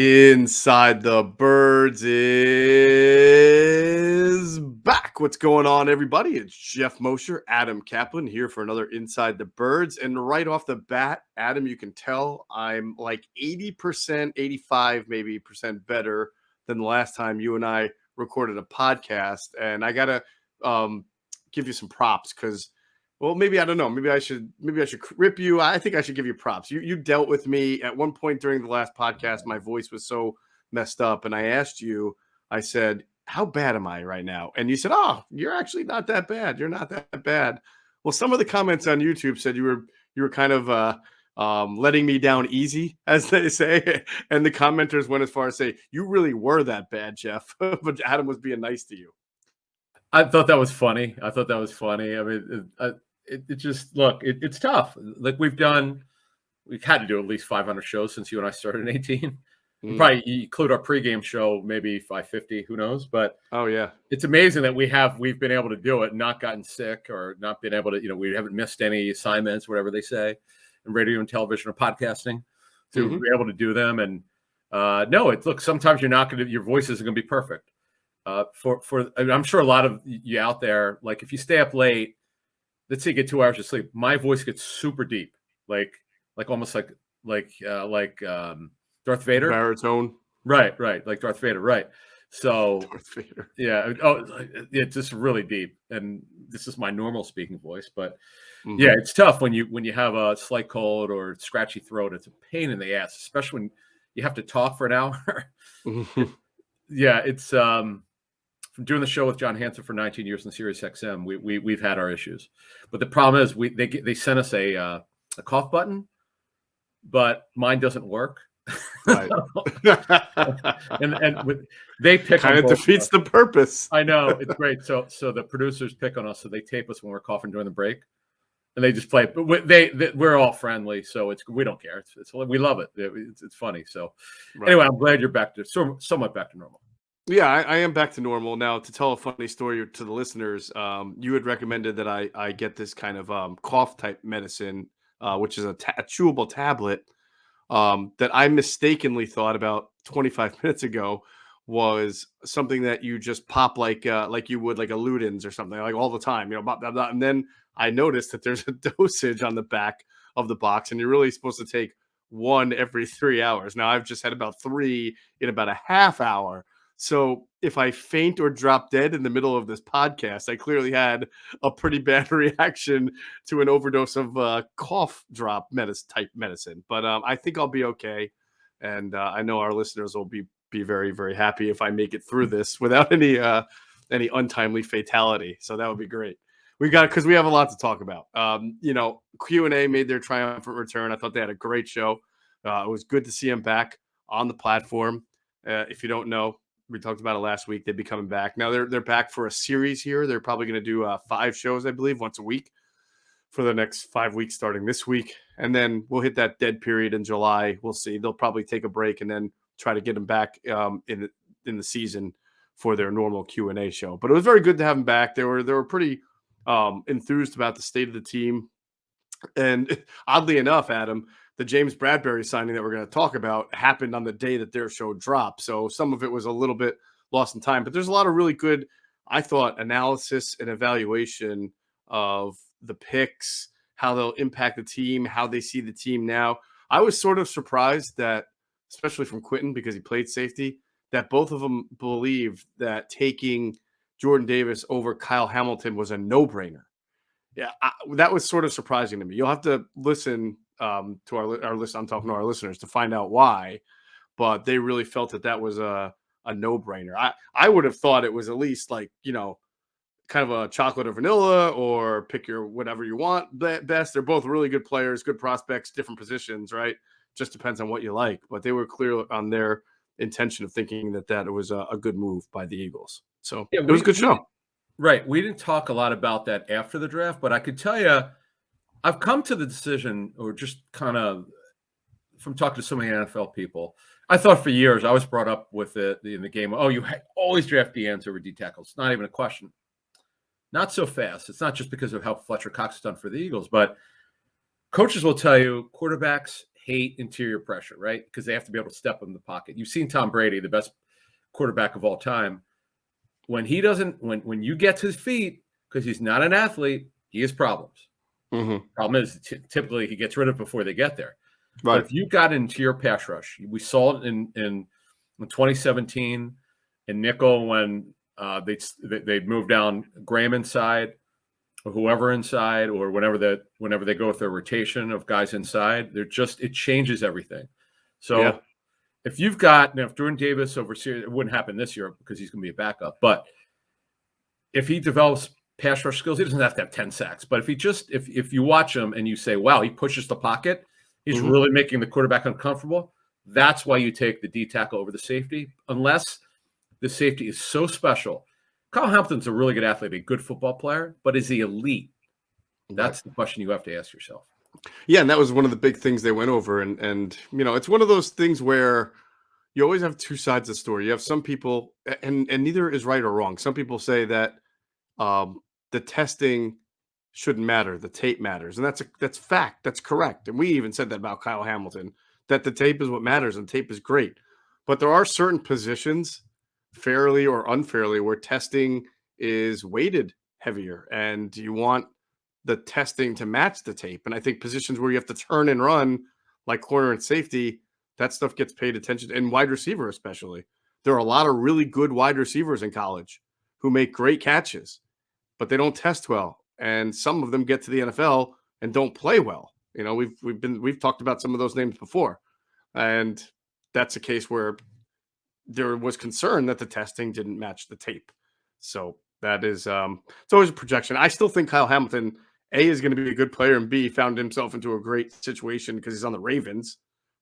Inside the Birds is back. What's going on, everybody? It's Geoff Mosher, Adam Caplan here for another Inside the Birds. And right off the bat, Adam, you can tell I'm like 80%, 85 maybe percent better than the last time you and I recorded a podcast. And I gotta give you some props because, well, maybe I don't know. Maybe I should rip you. I think I should give you props. You dealt with me at one point during the last podcast. My voice was so messed up, and I asked you. I said, "How bad am I right now?" And you said, "Oh, you're actually not that bad. You're not that bad." Well, some of the comments on YouTube said you were kind of letting me down easy, as they say, and the commenters went as far as say you really were that bad, Geoff. But Adam was being nice to you. I thought that was funny. I mean, it just it's tough. Like we've had to do at least 500 shows since you and I started in 18. Probably include our pregame show, maybe 550, who knows? But oh yeah, it's amazing that we've been able to do it, not gotten sick or not been able to, we haven't missed any assignments, whatever they say, in radio and television or podcasting, to be able to do them. And sometimes your voice isn't gonna be perfect. I'm sure a lot of you out there, like if you stay up late, let's say you get 2 hours of sleep, my voice gets super deep, like almost like Darth Vader. Baritone. Right. Like Darth Vader. Right. So Darth Vader. Yeah. Oh, it's just really deep. And this is my normal speaking voice, but yeah, it's tough when you have a slight cold or scratchy throat. It's a pain in the ass, especially when you have to talk for an hour. Yeah. It's, from doing the show with John Hansen for 19 years in Sirius XM, we've had our issues, but the problem is they sent us a cough button, but mine doesn't work. Right. They pick kind of defeats the purpose. I know, it's great. So the producers pick on us, so they tape us when we're coughing during the break, and they just play it. But we're all friendly, so we don't care. We love it. It's funny. So anyway, I'm glad you're back to somewhat back to normal. Yeah, I am back to normal now. To tell a funny story to the listeners, you had recommended that I get this kind of cough type medicine, which is a chewable tablet that I mistakenly thought about 25 minutes ago was something that you just pop like you would like a Ludens or something, like all the time, blah, blah, blah. And then I noticed that there's a dosage on the back of the box, and you're really supposed to take one every 3 hours. Now I've just had about 3 in about a half hour. So if I faint or drop dead in the middle of this podcast, I clearly had a pretty bad reaction to an overdose of cough drop type medicine. But I think I'll be okay. And I know our listeners will be very, very happy if I make it through this without any untimely fatality. So that would be great. Because we have a lot to talk about. Q&A made their triumphant return. I thought they had a great show. It was good to see them back on the platform. If you don't know, we talked about it last week. They'd be coming back. Now they're back for a series here. They're probably going to do 5 shows, I believe, once a week for the next 5 weeks starting this week. And then we'll hit that dead period in July. We'll see. They'll probably take a break and then try to get them back in the season for their normal Q&A show. But it was very good to have them back. They were pretty enthused about the state of the team. And oddly enough, Adam, the James Bradberry signing that we're going to talk about happened on the day that their show dropped. So some of it was a little bit lost in time, but there's a lot of really good, I thought, analysis and evaluation of the picks, how they'll impact the team, how they see the team now. I was sort of surprised that, especially from Quentin, because he played safety, that both of them believed that taking Jordan Davis over Kyle Hamilton was a no-brainer. Yeah, that was sort of surprising to me. You'll have to listen to our list. I'm talking to our listeners to find out why, but they really felt that was a no-brainer. I would have thought it was at least like, kind of a chocolate or vanilla, or pick your whatever you want best. They're both really good players, good prospects, different positions, right? Just depends on what you like. But they were clear on their intention of thinking that it was a good move by the Eagles. So yeah, it was a good show. Right. We didn't talk a lot about that after the draft, but I could tell you, I've come to the decision, or just kind of from talking to so many NFL people, I thought for years, I was brought up with it in the game. Oh, you always draft DNs over D tackles. It's not even a question. Not so fast. It's not just because of how Fletcher Cox has done for the Eagles, but coaches will tell you quarterbacks hate interior pressure, right? Because they have to be able to step in the pocket. You've seen Tom Brady, the best quarterback of all time. When he doesn't, when you get to his feet, because he's not an athlete, he has problems. Mm-hmm. Problem is, typically he gets rid of it before they get there. Right. But if you got into your pass rush, we saw it in 2017 in nickel when they moved down Graham inside, or whoever inside, or whenever they go with their rotation of guys inside, it changes everything. So if you've got, if Jordan Davis over Sirius, it wouldn't happen this year because he's going to be a backup. But if he develops pass rush skills, he doesn't have to have 10 sacks. But if you watch him and you say, wow, he pushes the pocket, he's really making the quarterback uncomfortable. That's why you take the D tackle over the safety, unless the safety is so special. Kyle Hamilton's a really good athlete, a good football player, but is he elite? That's the question you have to ask yourself. Yeah, and that was one of the big things they went over. And it's one of those things where you always have two sides of the story. You have some people, and neither is right or wrong. Some people say that the testing shouldn't matter, the tape matters, and that's fact. That's correct. And we even said that about Kyle Hamilton, that the tape is what matters, and tape is great. But there are certain positions, fairly or unfairly, where testing is weighted heavier, and you want the testing to match the tape. And I think positions where you have to turn and run, like corner and safety, that stuff gets paid attention, and wide receiver especially. There are a lot of really good wide receivers in college who make great catches, but they don't test well. And some of them get to the NFL and don't play well. We've talked about some of those names before. And that's a case where there was concern that the testing didn't match the tape. So that is it's always a projection. I still think Kyle Hamilton, A, is going to be a good player, and B, found himself into a great situation because he's on the Ravens,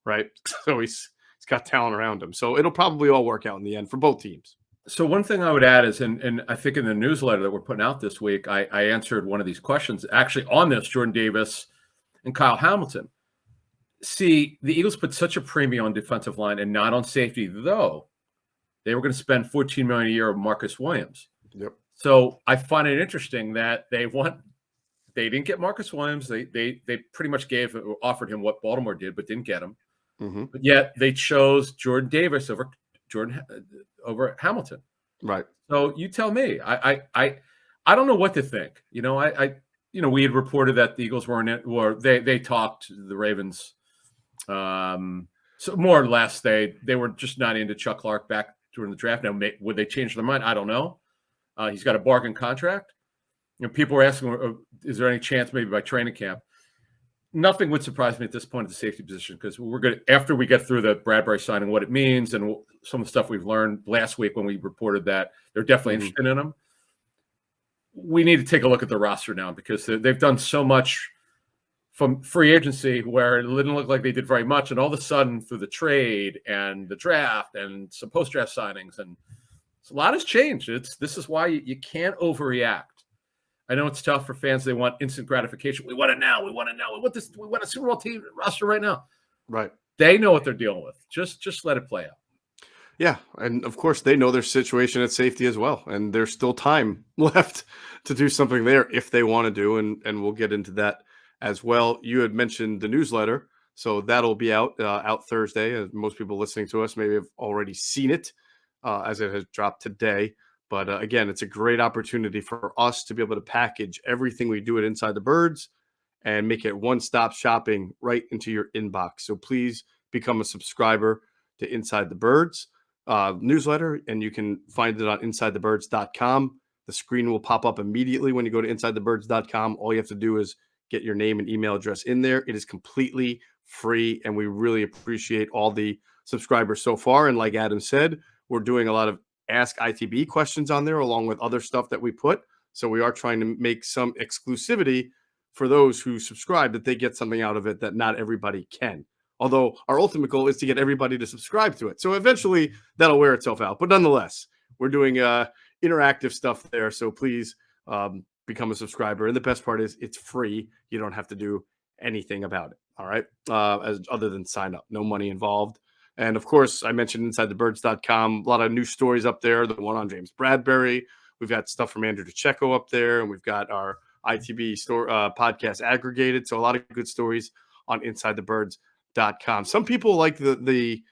right? So he's got talent around him. So it'll probably all work out in the end for both teams. So one thing I would add is, and I think in the newsletter that we're putting out this week, I answered one of these questions actually on this, Jordan Davis and Kyle Hamilton. See, the Eagles put such a premium on defensive line and not on safety, though they were going to spend $14 million a year on Marcus Williams. Yep. So I find it interesting that they didn't get Marcus Williams. They pretty much offered him what Baltimore did, but didn't get him. Mm-hmm. But yet they chose Jordan Davis over Hamilton. Right. So you tell me. I don't know what to think. We had reported that the Eagles weren't in, or they talked to the Ravens. So more or less they were just not into Chuck Clark back during the draft. Now, would they change their mind? I don't know. He's got a bargain contract. People were asking, is there any chance maybe by training camp? Nothing would surprise me at this point at the safety position, because we're going to, after we get through the Bradberry signing, what it means, and some of the stuff we've learned last week when we reported that they're definitely interested in him. We need to take a look at the roster now, because they've done so much from free agency where it didn't look like they did very much. And all of a sudden, through the trade and the draft and some post-draft signings, and a lot has changed. This is why you can't overreact. I know it's tough for fans. They want instant gratification. We want it now. We want it now. We want a Super Bowl team roster right now. Right. They know what they're dealing with. Just let it play out. Yeah, and of course they know their situation at safety as well, and there's still time left to do something there if they want to do, and we'll get into that as well. You had mentioned the newsletter, so that'll be out Thursday. Most people listening to us maybe have already seen it as it has dropped today. But again, it's a great opportunity for us to be able to package everything we do at Inside the Birds and make it one-stop shopping right into your inbox. So please become a subscriber to Inside the Birds newsletter, and you can find it on InsideTheBirds.com. The screen will pop up immediately when you go to InsideTheBirds.com. All you have to do is get your name and email address in there. It is completely free, and we really appreciate all the subscribers so far. And like Adam said, we're doing a lot of Ask ITB questions on there, along with other stuff that we put. So we are trying to make some exclusivity for those who subscribe, that they get something out of it that not everybody can. Although our ultimate goal is to get everybody to subscribe to it. So eventually that'll wear itself out. But nonetheless, we're doing interactive stuff there. So please become a subscriber. And the best part is it's free. You don't have to do anything about it. All right. Other than sign up, no money involved. And of course, I mentioned InsideTheBirds.com, a lot of new stories up there. The one on James Bradberry. We've got stuff from Andrew DeCecco up there, and we've got our ITB podcast aggregated. So a lot of good stories on InsideTheBirds.com. cornerback.com. Some people like the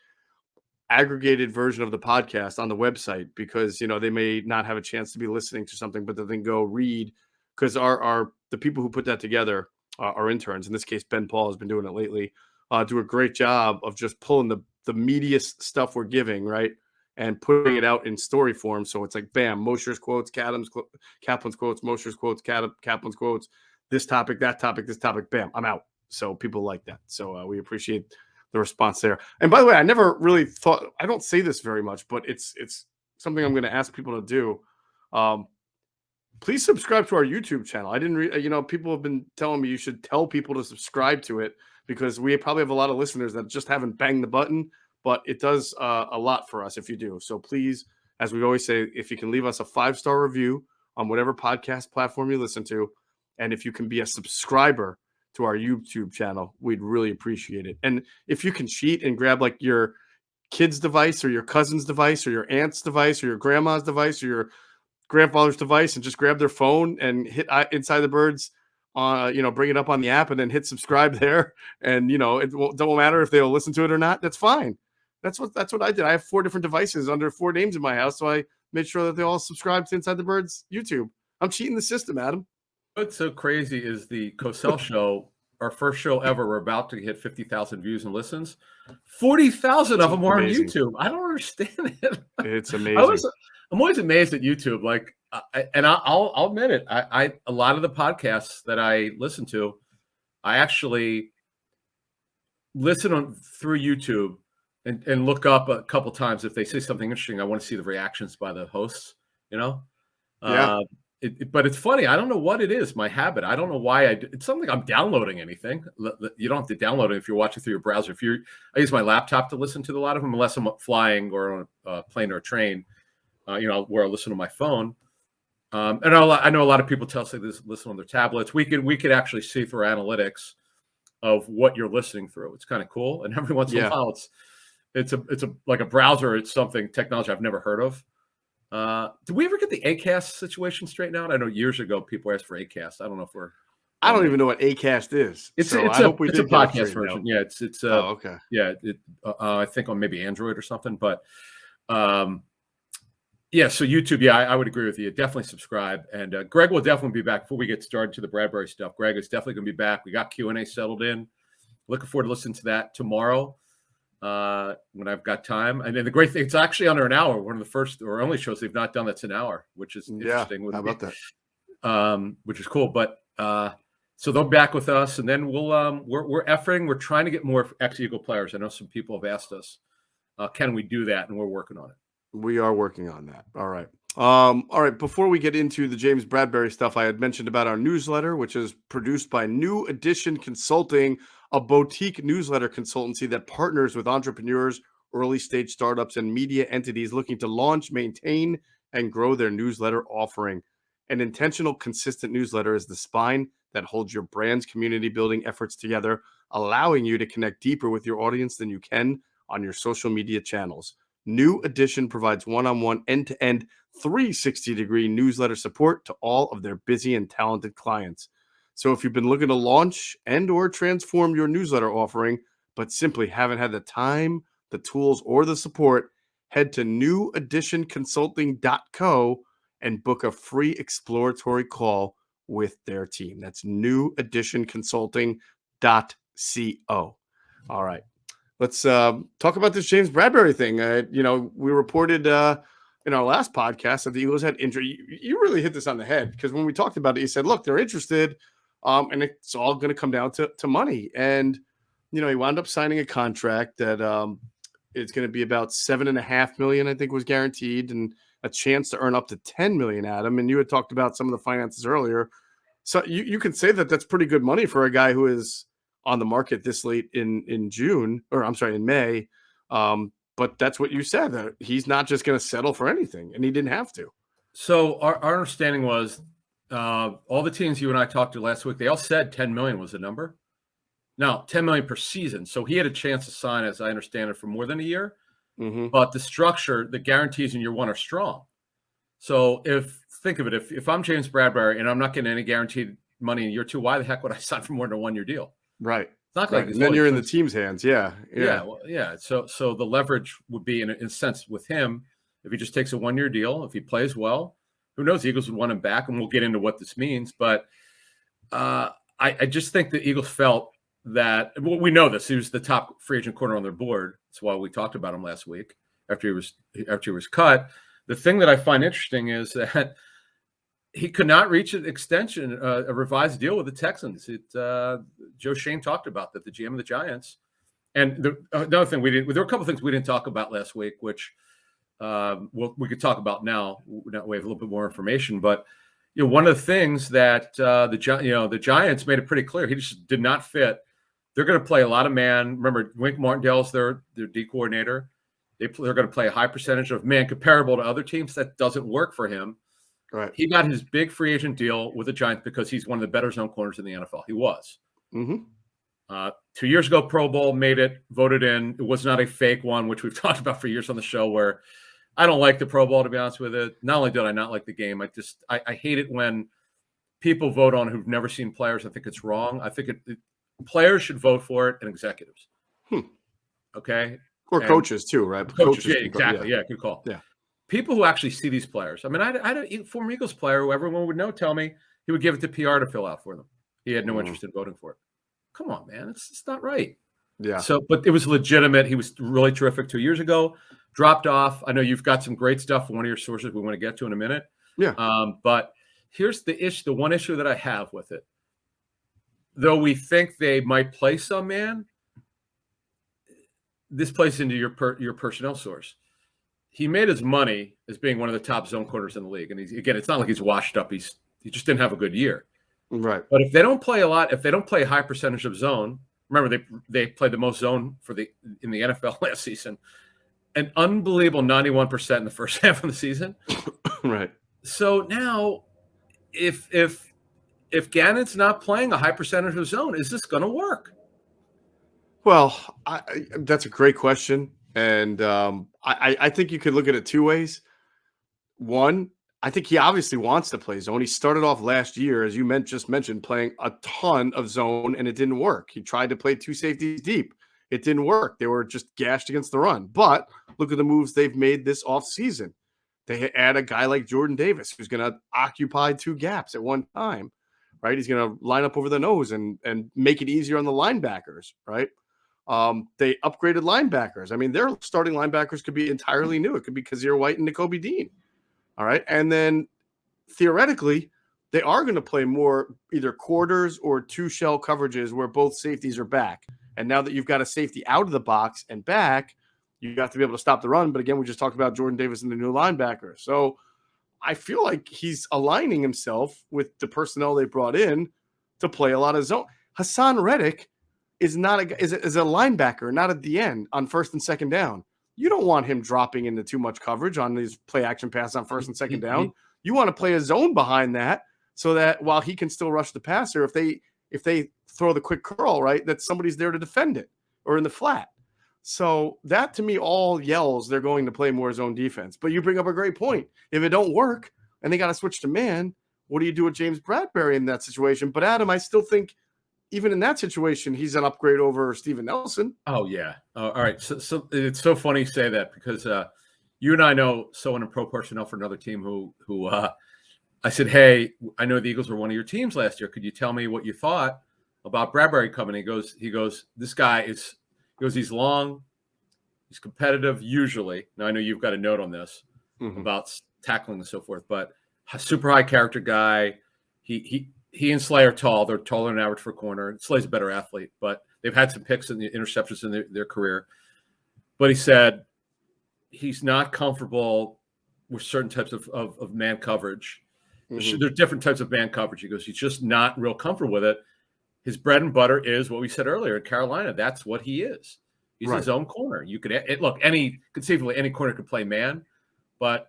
aggregated version of the podcast on the website because they may not have a chance to be listening to something, but then go read, because the people who put that together, our interns, in this case Ben Paul has been doing it lately, do a great job of just pulling the meatiest stuff we're giving, right, and putting it out in story form. So it's like, bam, Mosher's quotes, Caplan's quotes, Mosher's quotes, Caplan's quotes, this topic, that topic, this topic, bam, I'm out. So people like that. So we appreciate the response there. And by the way, I never really thought, I don't say this very much, but it's something I'm going to ask people to do. Please subscribe to our YouTube channel. I didn't people have been telling me you should tell people to subscribe to it, because we probably have a lot of listeners that just haven't banged the button, but it does a lot for us if you do. So please, as we always say, if you can leave us a 5-star review on whatever podcast platform you listen to, and if you can be a subscriber to our YouTube channel, we'd really appreciate it. And if you can cheat and grab like your kid's device or your cousin's device or your aunt's device or your grandma's device or your grandfather's device and just grab their phone and hit Inside the Birds, bring it up on the app and then hit subscribe there. And, it don't matter if they'll listen to it or not. That's fine. That's what I did. I have 4 different devices under 4 names in my house. So I made sure that they all subscribe to Inside the Birds YouTube. I'm cheating the system, Adam. What's so crazy is the Cosell show, our first show ever. We're about to hit 50,000 views and listens. 40,000 of them are on YouTube. I don't understand it. It's amazing. I'm always amazed at YouTube. Like, I'll admit it. A lot of the podcasts that I listen to, I actually listen through YouTube and look up a couple times if they say something interesting. I want to see the reactions by the hosts. Yeah. But it's funny. I don't know what it is. My habit. I don't know why. It's something I'm downloading anything. You don't have to download it if you're watching through your browser. I use my laptop to listen to a lot of them, unless I'm flying or on a plane or a train. Where I listen to my phone. And I know a lot of people say this, listen on their tablets. We could actually see through analytics of what you're listening through. It's kind of cool. And every once in a while, it's like a browser. It's something technology I've never heard of. Did we ever get the Acast situation straightened out? I know years ago people asked for Acast. I don't know if we're. I don't even know what Acast is. It's a podcast version. Yeah, it's okay. Yeah, I think on maybe Android or something, but yeah. So YouTube, yeah, I would agree with you. Definitely subscribe, and Greg will definitely be back before we get started to the Bradberry stuff. Greg is definitely going to be back. We got Q&A settled in. Looking forward to listening to that tomorrow when I've got time. And then the great thing, it's actually under an hour. One of the first or only shows they've not done that's an hour, which is interesting. How about that? Which is cool. But so they're back with us, and then we're efforting. We're trying to get more ex-Eagle players. I know some people have asked us, can we do that? And we're working on it. We are working on that. All right. All right. Before we get into the James Bradberry stuff, I had mentioned about our newsletter, which is produced by New Edition Consulting, a boutique newsletter consultancy that partners with entrepreneurs, early stage startups, and media entities looking to launch, maintain, and grow their newsletter offering. An intentional, consistent newsletter is the spine that holds your brand's community building efforts together, allowing you to connect deeper with your audience than you can on your social media channels. New Edition provides one-on-one, end-to-end, 360-degree newsletter support to all of their busy and talented clients. So if you've been looking to launch and or transform your newsletter offering, but simply haven't had the time, the tools, or the support, head to neweditionconsulting.co and book a free exploratory call with their team. That's neweditionconsulting.co. All right. Let's talk about this James Bradberry thing. We reported in our last podcast that the Eagles had injury. You really hit this on the head, because when we talked about it, you said, look, they're interested, and it's all going to come down to money. And, he wound up signing a contract that is going to be about $7.5 million, I think, was guaranteed, and a chance to earn up to $10 million, Adam. And you had talked about some of the finances earlier. So you can say that that's pretty good money for a guy who is on the market this late in May. But that's what you said, that he's not just going to settle for anything, and he didn't have to. So our understanding was all the teams you and I talked to last week, they all said 10 million was the number. Now, 10 million per season. So he had a chance to sign, as I understand it, for more than a year. Mm-hmm. But the structure, the guarantees in year one are strong. So think of it, if I'm James Bradberry and I'm not getting any guaranteed money in year two, why the heck would I sign for more than a 1-year deal? Right. not Right. like he's And then only you're in the playing. team's hands. Yeah. Yeah, Yeah. well, yeah. So the leverage would be in a sense with him if he just takes a 1-year deal. If he plays well, who knows? The Eagles would want him back, and we'll get into what this means. But I just think the Eagles felt that we know this. He was the top free agent corner on their board. That's why we talked about him last week after he was cut. The thing that I find interesting is that he could not reach an extension, a revised deal with the Texans. Joe Shane talked about that, the GM of the Giants. And another thing there were a couple of things we didn't talk about last week, which we could talk about now. We have a little bit more information, but one of the things that the Giants made it pretty clear, he just did not fit. They're going to play a lot of man. Remember, Wink Martindale's their D coordinator. They're going to play a high percentage of man comparable to other teams. That doesn't work for him. Right. He got his big free agent deal with the Giants because he's one of the better zone corners in the NFL. He was. Mm-hmm. 2 years ago, Pro Bowl, made it, voted in. It was not a fake one, which we've talked about for years on the show, where I don't like the Pro Bowl, to be honest with it. Not only did I not like the game, I hate it when people vote on who've never seen players. I think it's wrong. I think players should vote for it, and executives. Okay? Or coaches too, right? Coaches, yeah, exactly. Yeah, good call. Yeah. People who actually see these players. I mean, I had a former Eagles player who everyone would know tell me he would give it to PR to fill out for them. He had no interest in voting for it. Come on, man. It's not right. Yeah. So, but it was legitimate. He was really terrific 2 years ago. Dropped off. I know you've got some great stuff from one of your sources we want to get to in a minute. Yeah. But here's the issue. The one issue that I have with it, though we think they might play some man, this plays into your personnel source. He made his money as being one of the top zone corners in the league, and again, it's not like he's washed up. He just didn't have a good year. Right. But if they don't play a lot, if they don't play a high percentage of zone, remember they played the most zone in the NFL last season, an unbelievable 91% in the first half of the season. Right. So now, if Gannon's not playing a high percentage of zone, is this going to work? Well, that's a great question, and I think you could look at it two ways. One, I think he obviously wants to play zone. He started off last year, as you just mentioned, playing a ton of zone, and it didn't work. He tried to play two safeties deep. It didn't work. They were just gashed against the run. But look at the moves they've made this offseason. They add a guy like Jordan Davis, who's going to occupy two gaps at one time, right? He's going to line up over the nose and make it easier on the linebackers, right? They upgraded linebackers. I mean, their starting linebackers could be entirely new. It could be Kazir White and Nakobe Dean. All right. And then theoretically, they are going to play more either quarters or two shell coverages where both safeties are back. And now that you've got a safety out of the box and back, you have to be able to stop the run. But again, we just talked about Jordan Davis and the new linebacker. So I feel like he's aligning himself with the personnel they brought in to play a lot of zone. Hassan Reddick is a linebacker, not at the end on first and second down. You don't want him dropping into too much coverage on these play action passes on first and second down. You want to play a zone behind that so that while he can still rush the passer, if they throw the quick curl, right, that somebody's there to defend it or in the flat. So that to me all yells they're going to play more zone defense. But you bring up a great point. If it don't work and they got to switch to man, what do you do with James Bradberry in that situation? But Adam, I still think even in that situation, he's an upgrade over Steven Nelson. Oh, yeah. All right. So it's so funny you say that because you and I know someone in pro personnel for another team who I said, hey, I know the Eagles were one of your teams last year. Could you tell me what you thought about Bradberry coming? He goes, this guy he's long, he's competitive usually. Now, I know you've got a note on this about tackling and so forth, but a super high character guy. He and Slay are tall. They're taller than average for a corner. Slay's a better athlete, but they've had some picks and interceptions in their career. But he said he's not comfortable with certain types of man coverage. There's different types of man coverage. He goes, he's just not real comfortable with it. His bread and butter is what we said earlier in Carolina. That's what he is. He's his own corner. You could look, conceivably any corner could play man, but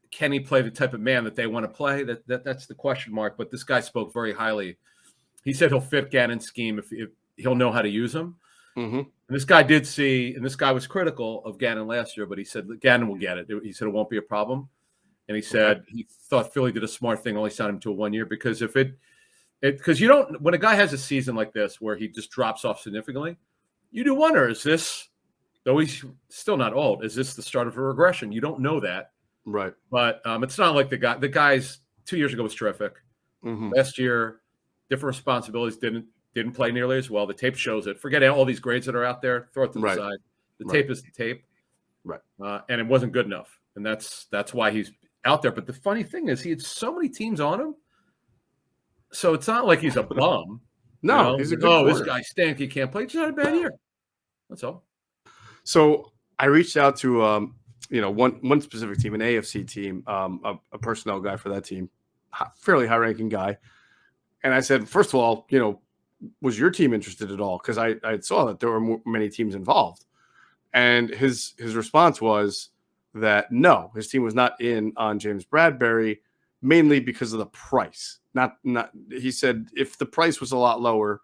can he play the type of man that they want to play? That's the question mark. But this guy spoke very highly. He said he'll fit Gannon's scheme if he'll know how to use him. And this guy did see, and this guy was critical of Gannon last year, but he said Gannon will get it. He said it won't be a problem. And he said he thought Philly did a smart thing, only signed him to a 1 year, because if because you don't, when a guy has a season like this where he just drops off significantly, you do wonder, is this, though he's still not old, is this the start of a regression? You don't know that. Right. But it's not like the guy's 2 years ago was terrific. Last year, different responsibilities, didn't play nearly as well. The tape shows it. Forget all these grades that are out there. Throw it to the side. The tape is the tape. Right. And it wasn't good enough. And that's why he's out there. But the funny thing is he had so many teams on him. So it's not like he's a bum. No, he's a good corner. This guy stank. He can't play. He's not a bad year. That's all. So I reached out to one specific team, an AFC team, a personnel guy for that team, fairly high ranking guy. And I said, first of all, was your team interested at all? Because I saw that there were many teams involved. And his response was that no, his team was not in on James Bradberry, mainly because of the price. Not he said if the price was a lot lower,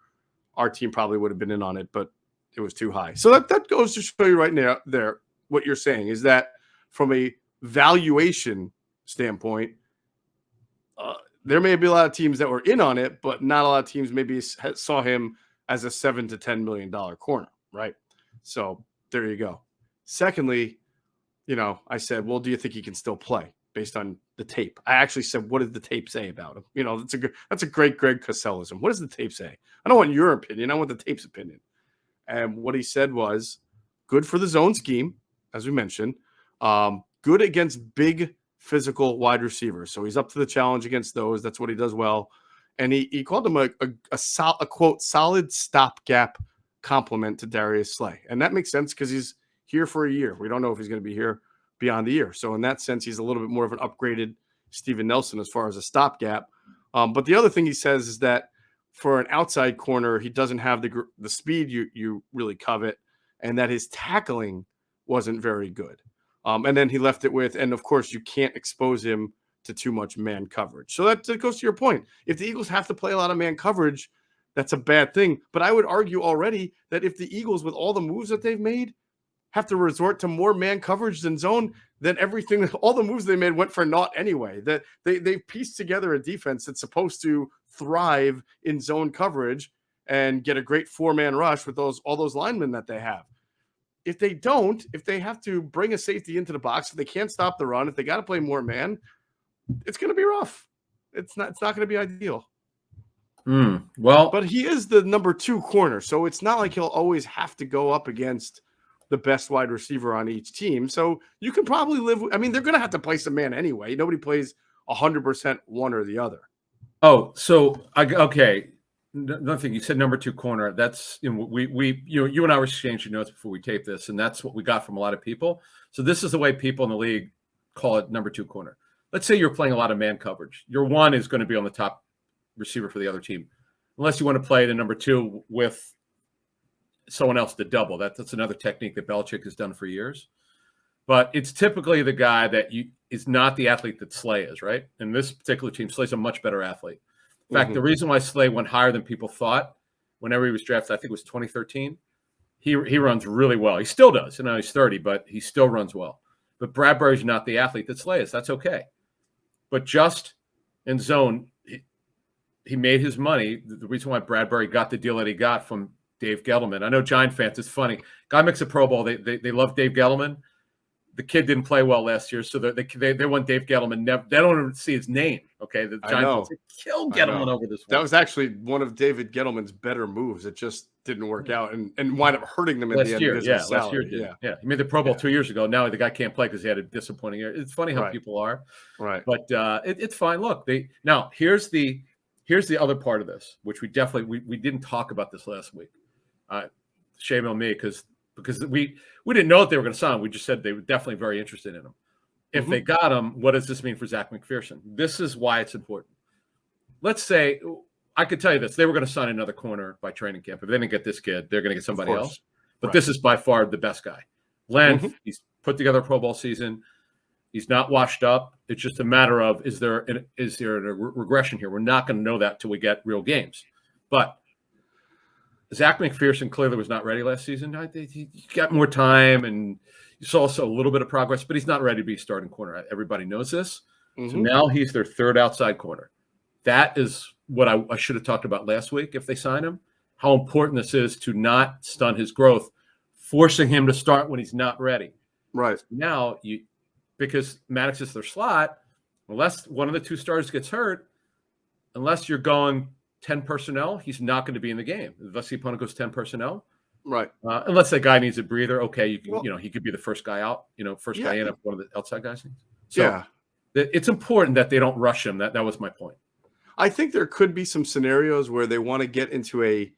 our team probably would have been in on it, but it was too high. So that goes to show you right now there what you're saying is that from a valuation standpoint, there may be a lot of teams that were in on it, but not a lot of teams maybe saw him as a $7 to $10 million corner, right? So there you go. Secondly, I said, well, do you think he can still play based on the tape? I actually said, what did the tape say about him? That's a great Greg Cosellism. What does the tape say? I don't want your opinion. I want the tape's opinion. And what he said was good for the zone scheme, as we mentioned, good against big physical wide receivers. So he's up to the challenge against those. That's what he does well. And he called him a quote, solid stopgap compliment to Darius Slay. And that makes sense because he's here for a year. We don't know if he's going to be here beyond the year. So in that sense, he's a little bit more of an upgraded Steven Nelson as far as a stopgap. But the other thing he says is that for an outside corner, he doesn't have the speed you really covet, and that his tackling wasn't very good. And then he left it with, and of course, you can't expose him to too much man coverage. So that goes to your point. If the Eagles have to play a lot of man coverage, that's a bad thing. But I would argue already that if the Eagles, with all the moves that they've made, have to resort to more man coverage than zone, then all the moves they made went for naught anyway. That they pieced together a defense that's supposed to thrive in zone coverage and get a great 4-man rush with all those linemen that they have. If they have to bring a safety into the box, if they can't stop the run, if they got to play more man, it's going to be rough. It's not going to be ideal. Well, but he is the number 2 corner, so it's not like he'll always have to go up against the best wide receiver on each team. So you can probably live. They're going to have to play some man anyway. Nobody plays 100% one or the other. Oh, so okay. Nothing. You said number 2 corner. That's you and I were exchanging notes before we taped this, and that's what we got from a lot of people. So this is the way people in the league call it number 2 corner. Let's say you're playing a lot of man coverage. Your 1 is going to be on the top receiver for the other team, unless you want to play the number 2 with someone else to double. That's another technique that Belichick has done for years. But it's typically the guy that is not the athlete that Slay is, right? In this particular team, Slay's a much better athlete. In fact, the reason why Slay went higher than people thought whenever he was drafted, I think it was 2013, he runs really well. He still does. He's 30, but he still runs well. But Bradberry's not the athlete that Slay is. That's okay. But just in zone, he made his money. The reason why Bradberry got the deal that he got from Dave Gettleman. I know Giant fans, it's funny. Guy makes a Pro Bowl. They love Dave Gettleman. The kid didn't play well last year, so they want Dave Gettleman. They don't even see his name. Okay, the Giants killed Gettleman over this one. That was actually one of David Gettleman's better moves. It just didn't work out and wind up hurting them at the end of his salary. Last year, he made the Pro Bowl 2 years ago. Now the guy can't play because he had a disappointing year. It's funny how people are, right? But it's fine. Look, now here's the other part of this, which we definitely we didn't talk about this last week. Shame on me because we didn't know that they were going to sign. We just said they were definitely very interested in him. If they got him, what does this mean for Zach McPherson? This is why it's important. Let's say I could tell you this: they were going to sign another corner by training camp. If they didn't get this kid, they're going to get somebody else. But this is by far the best guy. Length, he's put together a Pro Bowl season. He's not washed up. It's just a matter of is there a regression here? We're not going to know that till we get real games. But Zach McPherson clearly was not ready last season. He got more time, and you saw also a little bit of progress, but he's not ready to be a starting corner. Everybody knows this. So now he's their 3rd outside corner. That is what I should have talked about last week if they sign him, how important this is to not stun his growth, forcing him to start when he's not ready. Right. Now, because Maddox is their slot, unless one of the two starters gets hurt, unless you're going 10 personnel, he's not going to be in the game. Unless the opponent goes 10 personnel. Right. Unless that guy needs a breather, okay, he could be the first guy out, first guy in if one of the outside guys. So it's important that they don't rush him. That was my point. I think there could be some scenarios where they want to get into a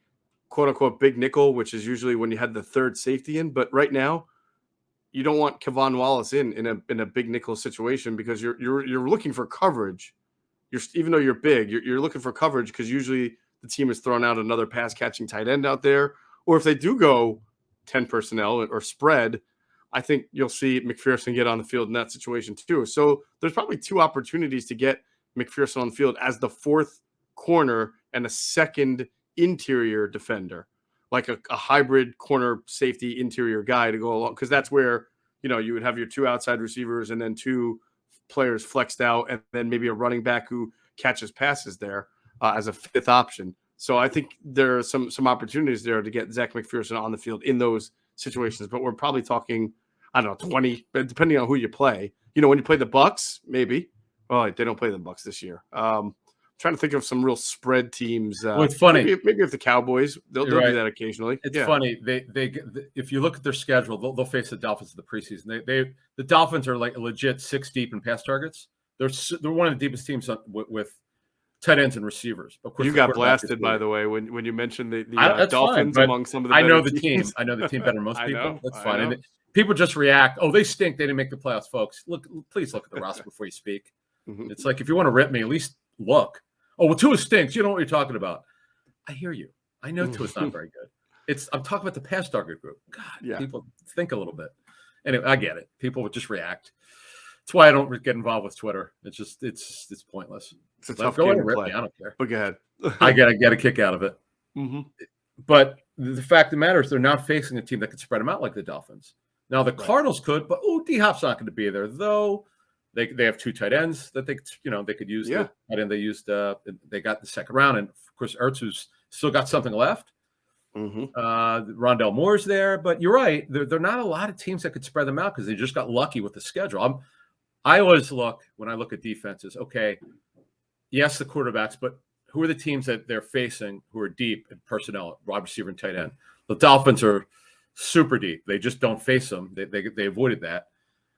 quote unquote big nickel, which is usually when you had the third safety in. But right now, you don't want Kevon Wallace in a big nickel situation because you're looking for coverage. Even though you're big, you're looking for coverage because usually the team is throwing out another pass catching tight end out there. Or if they do go 10 personnel or spread, I think you'll see McPherson get on the field in that situation too. So there's probably two opportunities to get McPherson on the field as the fourth corner and a second interior defender, like a hybrid corner safety interior guy to go along. Because that's where, you would have your two outside receivers and then two players flexed out and then maybe a running back who catches passes there as a fifth option. So I think there are some opportunities there to get Zach McPherson on the field in those situations. But we're probably talking, I don't know, 20, depending on who you play. When you play the Bucks, maybe. Oh, they don't play the Bucks this year. Trying to think of some real spread teams. Well, it's funny. Maybe if the Cowboys, they'll do that occasionally. It's funny. They if you look at their schedule, they'll face the Dolphins in the preseason. The Dolphins are like a legit 6 deep in pass targets. They're one of the deepest teams with tight ends and receivers. Of course, you got blasted, by the way, when you mentioned the Dolphins fine, among some of the. I know the team. I know the team better than most people. That's fine. And people just react. Oh, they stink. They didn't make the playoffs, folks. Please look at the roster before you speak. Mm-hmm. It's like if you want to rip me, at least look. Oh, well, Tua stinks. You know what you're talking about. I hear you. I know Tua's not very good. I'm talking about the pass target group. God, people think a little bit. Anyway, I get it. People would just react. That's why I don't get involved with Twitter. It's pointless. It's a tough game to play. I don't care. But go ahead. I get a kick out of it. Mm-hmm. But the fact of the matter is they're not facing a team that could spread them out like the Dolphins. Now the Cardinals could, but D-Hop's not going to be there, though. They have 2 tight ends that they could use. The tight end they used. They got the second round, and of course Ertz, who's still got something left. Mm-hmm. Rondell Moore's there, but you're right. There are not a lot of teams that could spread them out because they just got lucky with the schedule. I always look when I look at defenses. Okay, yes, the quarterbacks, but who are the teams that they're facing who are deep in personnel, wide receiver and tight end? The Dolphins are super deep. They just don't face them. They avoided that.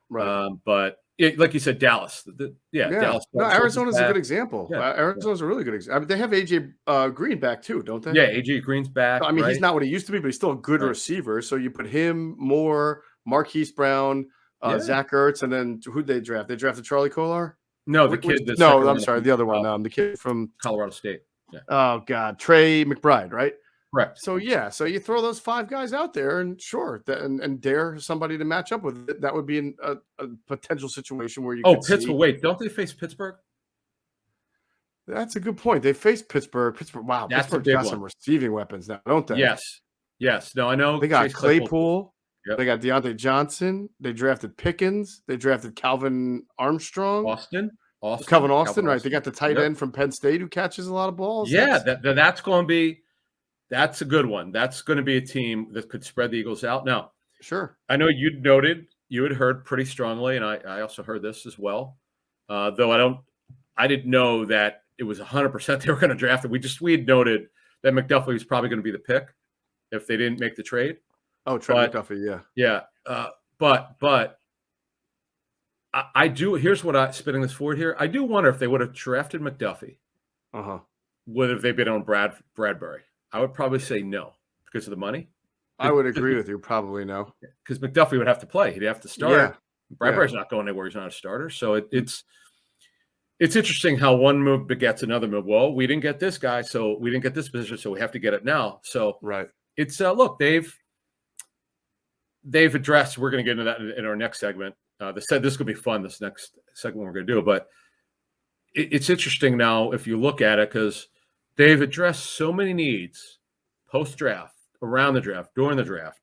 Right. But like you said, Dallas. Dallas. No, Arizona's a good example. Arizona's a really good example. I mean, they have AJ Green back too, don't they? Yeah, AJ Green's back. I mean, he's not what he used to be, but he's still a good receiver. So you put him, Moore, Marquise Brown, Zach Ertz, and then who'd they draft? They drafted Charlie Kolar? No, the kid. I'm sorry, the other one. The kid from Colorado State. Yeah. Oh God, Trey McBride, right? Correct. So so you throw those 5 guys out there, and sure, and dare somebody to match up with it. That would be a potential situation where you. Pittsburgh. Wait, don't they face Pittsburgh? That's a good point. They faced Pittsburgh. Wow, Pittsburgh's got some receiving weapons now, don't they? Yes. No, I know they got Claypool. Yep. They got Deontay Johnson. They drafted Pickens. They drafted Calvin Armstrong. Calvin Austin, right? They got the tight end from Penn State who catches a lot of balls. Yeah, that's going to be. That's a good one. That's going to be a team that could spread the Eagles out. Now, sure. I know you had heard pretty strongly, and I also heard this as well. Though I didn't know that it was 100% they were going to draft it. We had noted that McDuffie was probably going to be the pick if they didn't make the trade. Oh, Trey McDuffie, yeah. But I do. Here's what spinning this forward here. I do wonder if they would have drafted McDuffie. Would have they been on Bradberry? I would probably say no because of the money. I would agree with you. Probably no. Because McDuffie would have to play. He'd have to start. Yeah. Bradbury's not going anywhere. He's not a starter. So it's interesting how one move begets another move. Well, we didn't get this guy, so we didn't get this position, so we have to get it now. So it's look, they've addressed. We're going to get into that in our next segment. They said this could be fun. This next segment we're going to do, but it's interesting now if you look at it because they've addressed so many needs post-draft, around the draft, during the draft.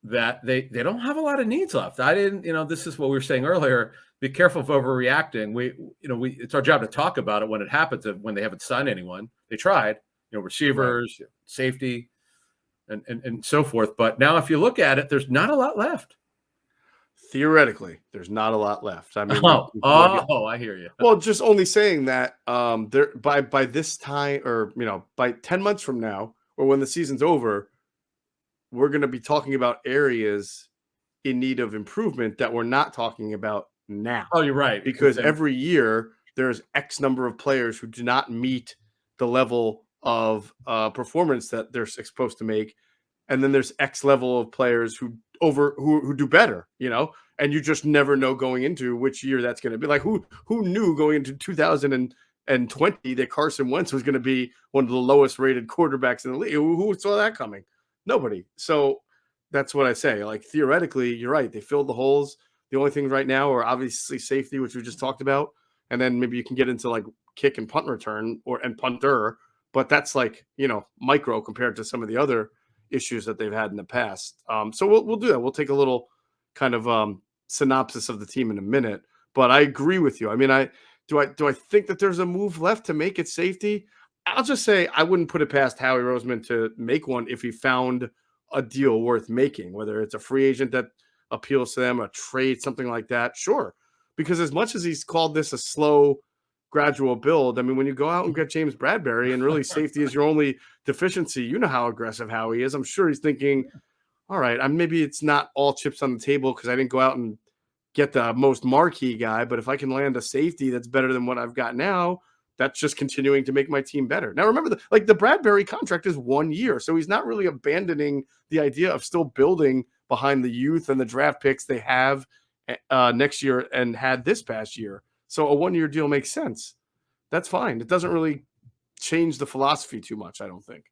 that they don't have a lot of needs left. I didn't, this is what we were saying earlier. Be careful of overreacting. It's our job to talk about it when it happens, when they haven't signed anyone. They tried, receivers, right, safety, and so forth. But now if you look at it, there's not a lot left. Theoretically, there's not a lot left. I mean, I hear you. Well, just only saying that there by this time, or by 10 months from now, or when the season's over, we're going to be talking about areas in need of improvement that we're not talking about now. Oh, you're right. Because every year there's X number of players who do not meet the level of performance that they're supposed to make, and then there's X level of players who do better, and you just never know going into which year that's going to be. Like who knew going into 2020 that Carson Wentz was going to be one of the lowest rated quarterbacks in the league? Who saw that coming? Nobody. So that's what I say. Like theoretically, you're right. They filled the holes. The only things right now are obviously safety, which we just talked about, and then maybe you can get into like kick and punt return and punter, but that's like micro compared to some of the other issues that they've had in the past. So we'll do that. We'll take a little kind of synopsis of the team in a minute. But I agree with you. I mean, do I think that there's a move left to make it safety? I'll just say I wouldn't put it past Howie Roseman to make one if he found a deal worth making, whether it's a free agent that appeals to them, a trade, something like that. Sure. Because as much as he's called this a slow, gradual build, I mean, when you go out and get James Bradberry and really safety is your only deficiency, you know how aggressive Howie is. I'm sure he's thinking, all right, maybe it's not all chips on the table because I didn't go out and get the most marquee guy, but if I can land a safety that's better than what I've got now, that's just continuing to make my team better. Now, remember, the Bradberry contract is 1 year, so he's not really abandoning the idea of still building behind the youth and the draft picks they have next year and had this past year. So a 1 year deal makes sense. That's fine. It doesn't really change the philosophy too much, I don't think.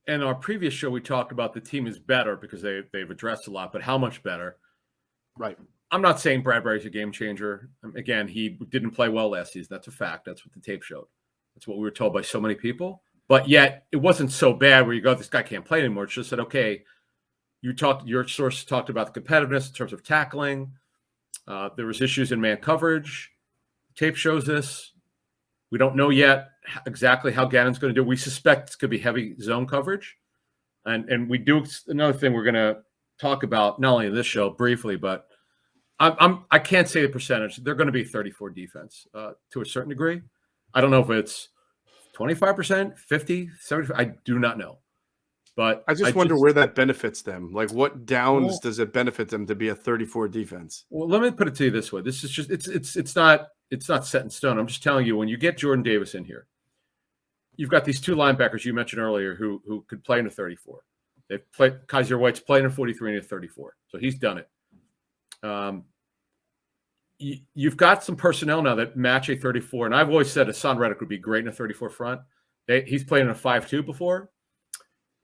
In our previous show, we talked about the team is better because they've addressed a lot, but how much better? Right. I'm not saying Bradberry's a game changer. Again, he didn't play well last season. That's a fact. That's what the tape showed. That's what we were told by so many people. But yet, it wasn't so bad where you go, this guy can't play anymore. It's just that, okay, your source talked about the competitiveness in terms of tackling. There was issues in man coverage. Tape shows this. We don't know yet exactly how Gannon's going to do. We suspect it's going to be heavy zone coverage. And we do another thing we're going to talk about, not only in this show briefly, but I can't say the percentage. They're going to be 34 defense to a certain degree. I don't know if it's 25%, 50, 75. I do not know. But I just wonder where that benefits them. Like, what downs does it benefit them to be a 34 defense? Well, let me put it to you this way. This is just it's not set in stone. I'm just telling you, when you get Jordan Davis in here, you've got these two linebackers you mentioned earlier who could play in a 34. They've played Kaiser White's playing in a 43 and a 34, so he's done it. You've got some personnel now that match a 34, and I've always said Hassan Reddick would be great in a 34 front. He's played in a 5-2 before.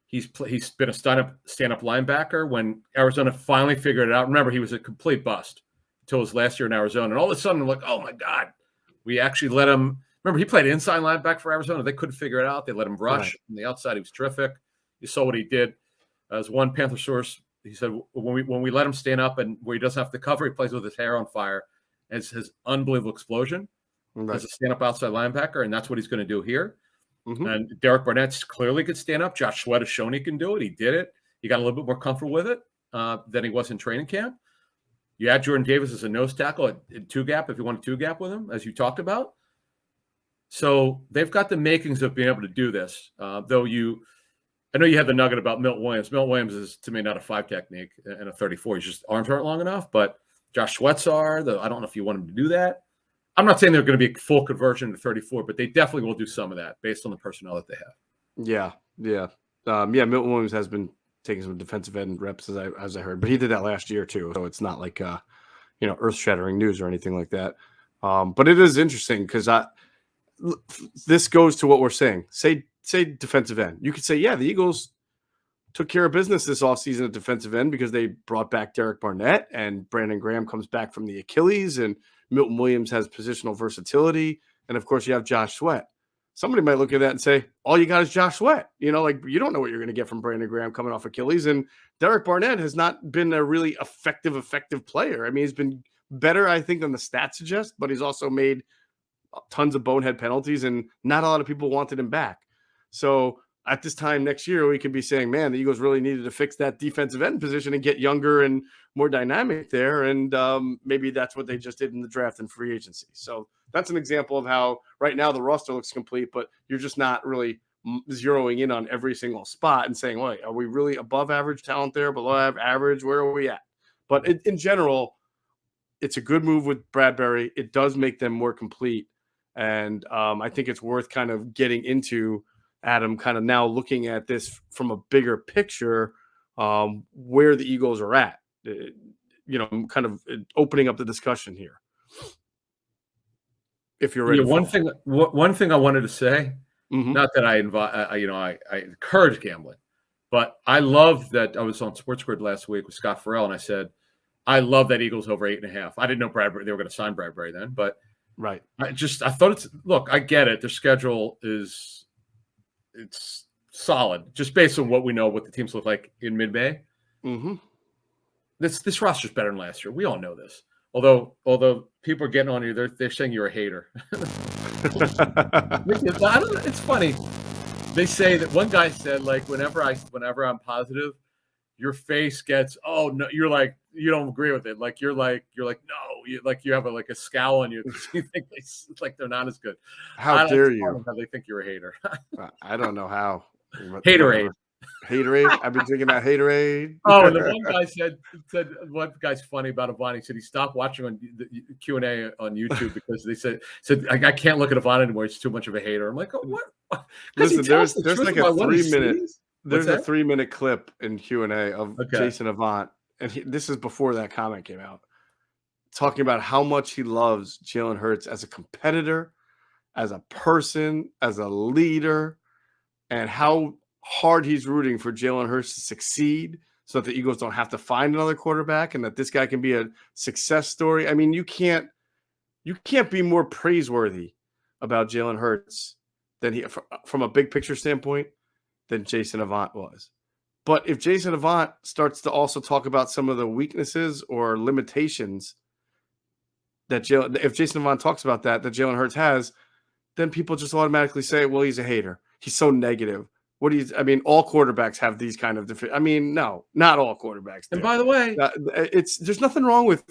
He's been a stand-up linebacker when Arizona finally figured it out. Remember, he was a complete bust until his last year in Arizona, and all of a sudden, like, oh my God, we actually let him. Remember, he played inside linebacker for Arizona. They couldn't figure it out. They let him rush from the outside. He was terrific. You saw what he did. As one Panther source, he said, when we let him stand up and where he doesn't have to cover, he plays with his hair on fire. As his unbelievable explosion as a stand-up outside linebacker, and that's what he's going to do here. Mm-hmm. And Derek Barnett clearly could stand up. Josh Sweat has shown he can do it. He did it. He got a little bit more comfortable with it than he was in training camp. You add Jordan Davis as a nose tackle at two-gap if you want a two-gap with him, as you talked about. So they've got the makings of being able to do this. I know you had the nugget about Milton Williams. Milton Williams is, to me, not a 5 technique and a 34. He's just arms aren't long enough, but Josh Sweat's are. I don't know if you want him to do that. I'm not saying they're going to be a full conversion to 34, but they definitely will do some of that based on the personnel that they have. Yeah. Milton Williams has been taking some defensive end reps as I heard, but he did that last year too. So it's not like earth-shattering news or anything like that. But it is interesting because this goes to what we're saying. Say defensive end. You could say, yeah, the Eagles took care of business this offseason at defensive end because they brought back Derek Barnett and Brandon Graham comes back from the Achilles and Milton Williams has positional versatility. And of course you have Josh Sweat. somebody might look at that and say, all you got is Josh Sweat. You know, like you don't know what you're going to get from Brandon Graham coming off Achilles. And Derek Barnett has not been a really effective player. I mean, he's been better, I think, than the stats suggest, but he's also made tons of bonehead penalties, and not a lot of people wanted him back. So at this time next year, we can be saying, man, the Eagles really needed to fix that defensive end position and get younger and more dynamic there. And maybe that's what they just did in the draft and free agency. So that's an example of how right now the roster looks complete, but you're just not really zeroing in on every single spot and saying, wait, are we really above average talent there, below average? Where are we at? But in general, it's a good move with Bradberry. It does make them more complete. And I think it's worth kind of getting into, Adam, kind of now looking at this from a bigger picture, where the Eagles are at, kind of opening up the discussion here. If you're ready. One thing I wanted to say, not that I encourage gambling, but I love that I was on Sports Grid last week with Scott Farrell, and I said, I love that Eagles over 8.5. I didn't know they were going to sign Bradberry then, but right. I thought I get it. Their schedule it's solid just based on what we know, what the teams look like in mid-May. Mm-hmm. This roster's better than last year. We all know this. Although people are getting on you, they're saying you're a hater. It's funny. They say that one guy said, like, whenever I'm positive, your face gets, oh no, you're like, you don't agree with it. Like you're like no, you have a scowl on you. You think like they're not as good. How dare you? How they think you're a hater. I don't know how. Haterade. I've been drinking that haterade. Oh, and the one guy said one guy's funny about Avon. He said he stopped watching on the Q&A on YouTube because they said I can't look at Avon anymore. He's too much of a hater. I'm like, oh, what? Listen, there's like a 3-minute. There's a 3-minute clip in Q&A of Jason Avant, and this is before that comment came out, talking about how much he loves Jalen Hurts as a competitor, as a person, as a leader, and how hard he's rooting for Jalen Hurts to succeed so that the Eagles don't have to find another quarterback and that this guy can be a success story. I mean, you can't be more praiseworthy about Jalen Hurts than from a big picture standpoint than Jason Avant was. But if Jason Avant starts to also talk about some of the weaknesses or limitations if Jason Avant talks about that Jalen Hurts has, then people just automatically say, well, he's a hater. He's so negative. All quarterbacks have these kind of no, not all quarterbacks do. And by the way, there's nothing wrong with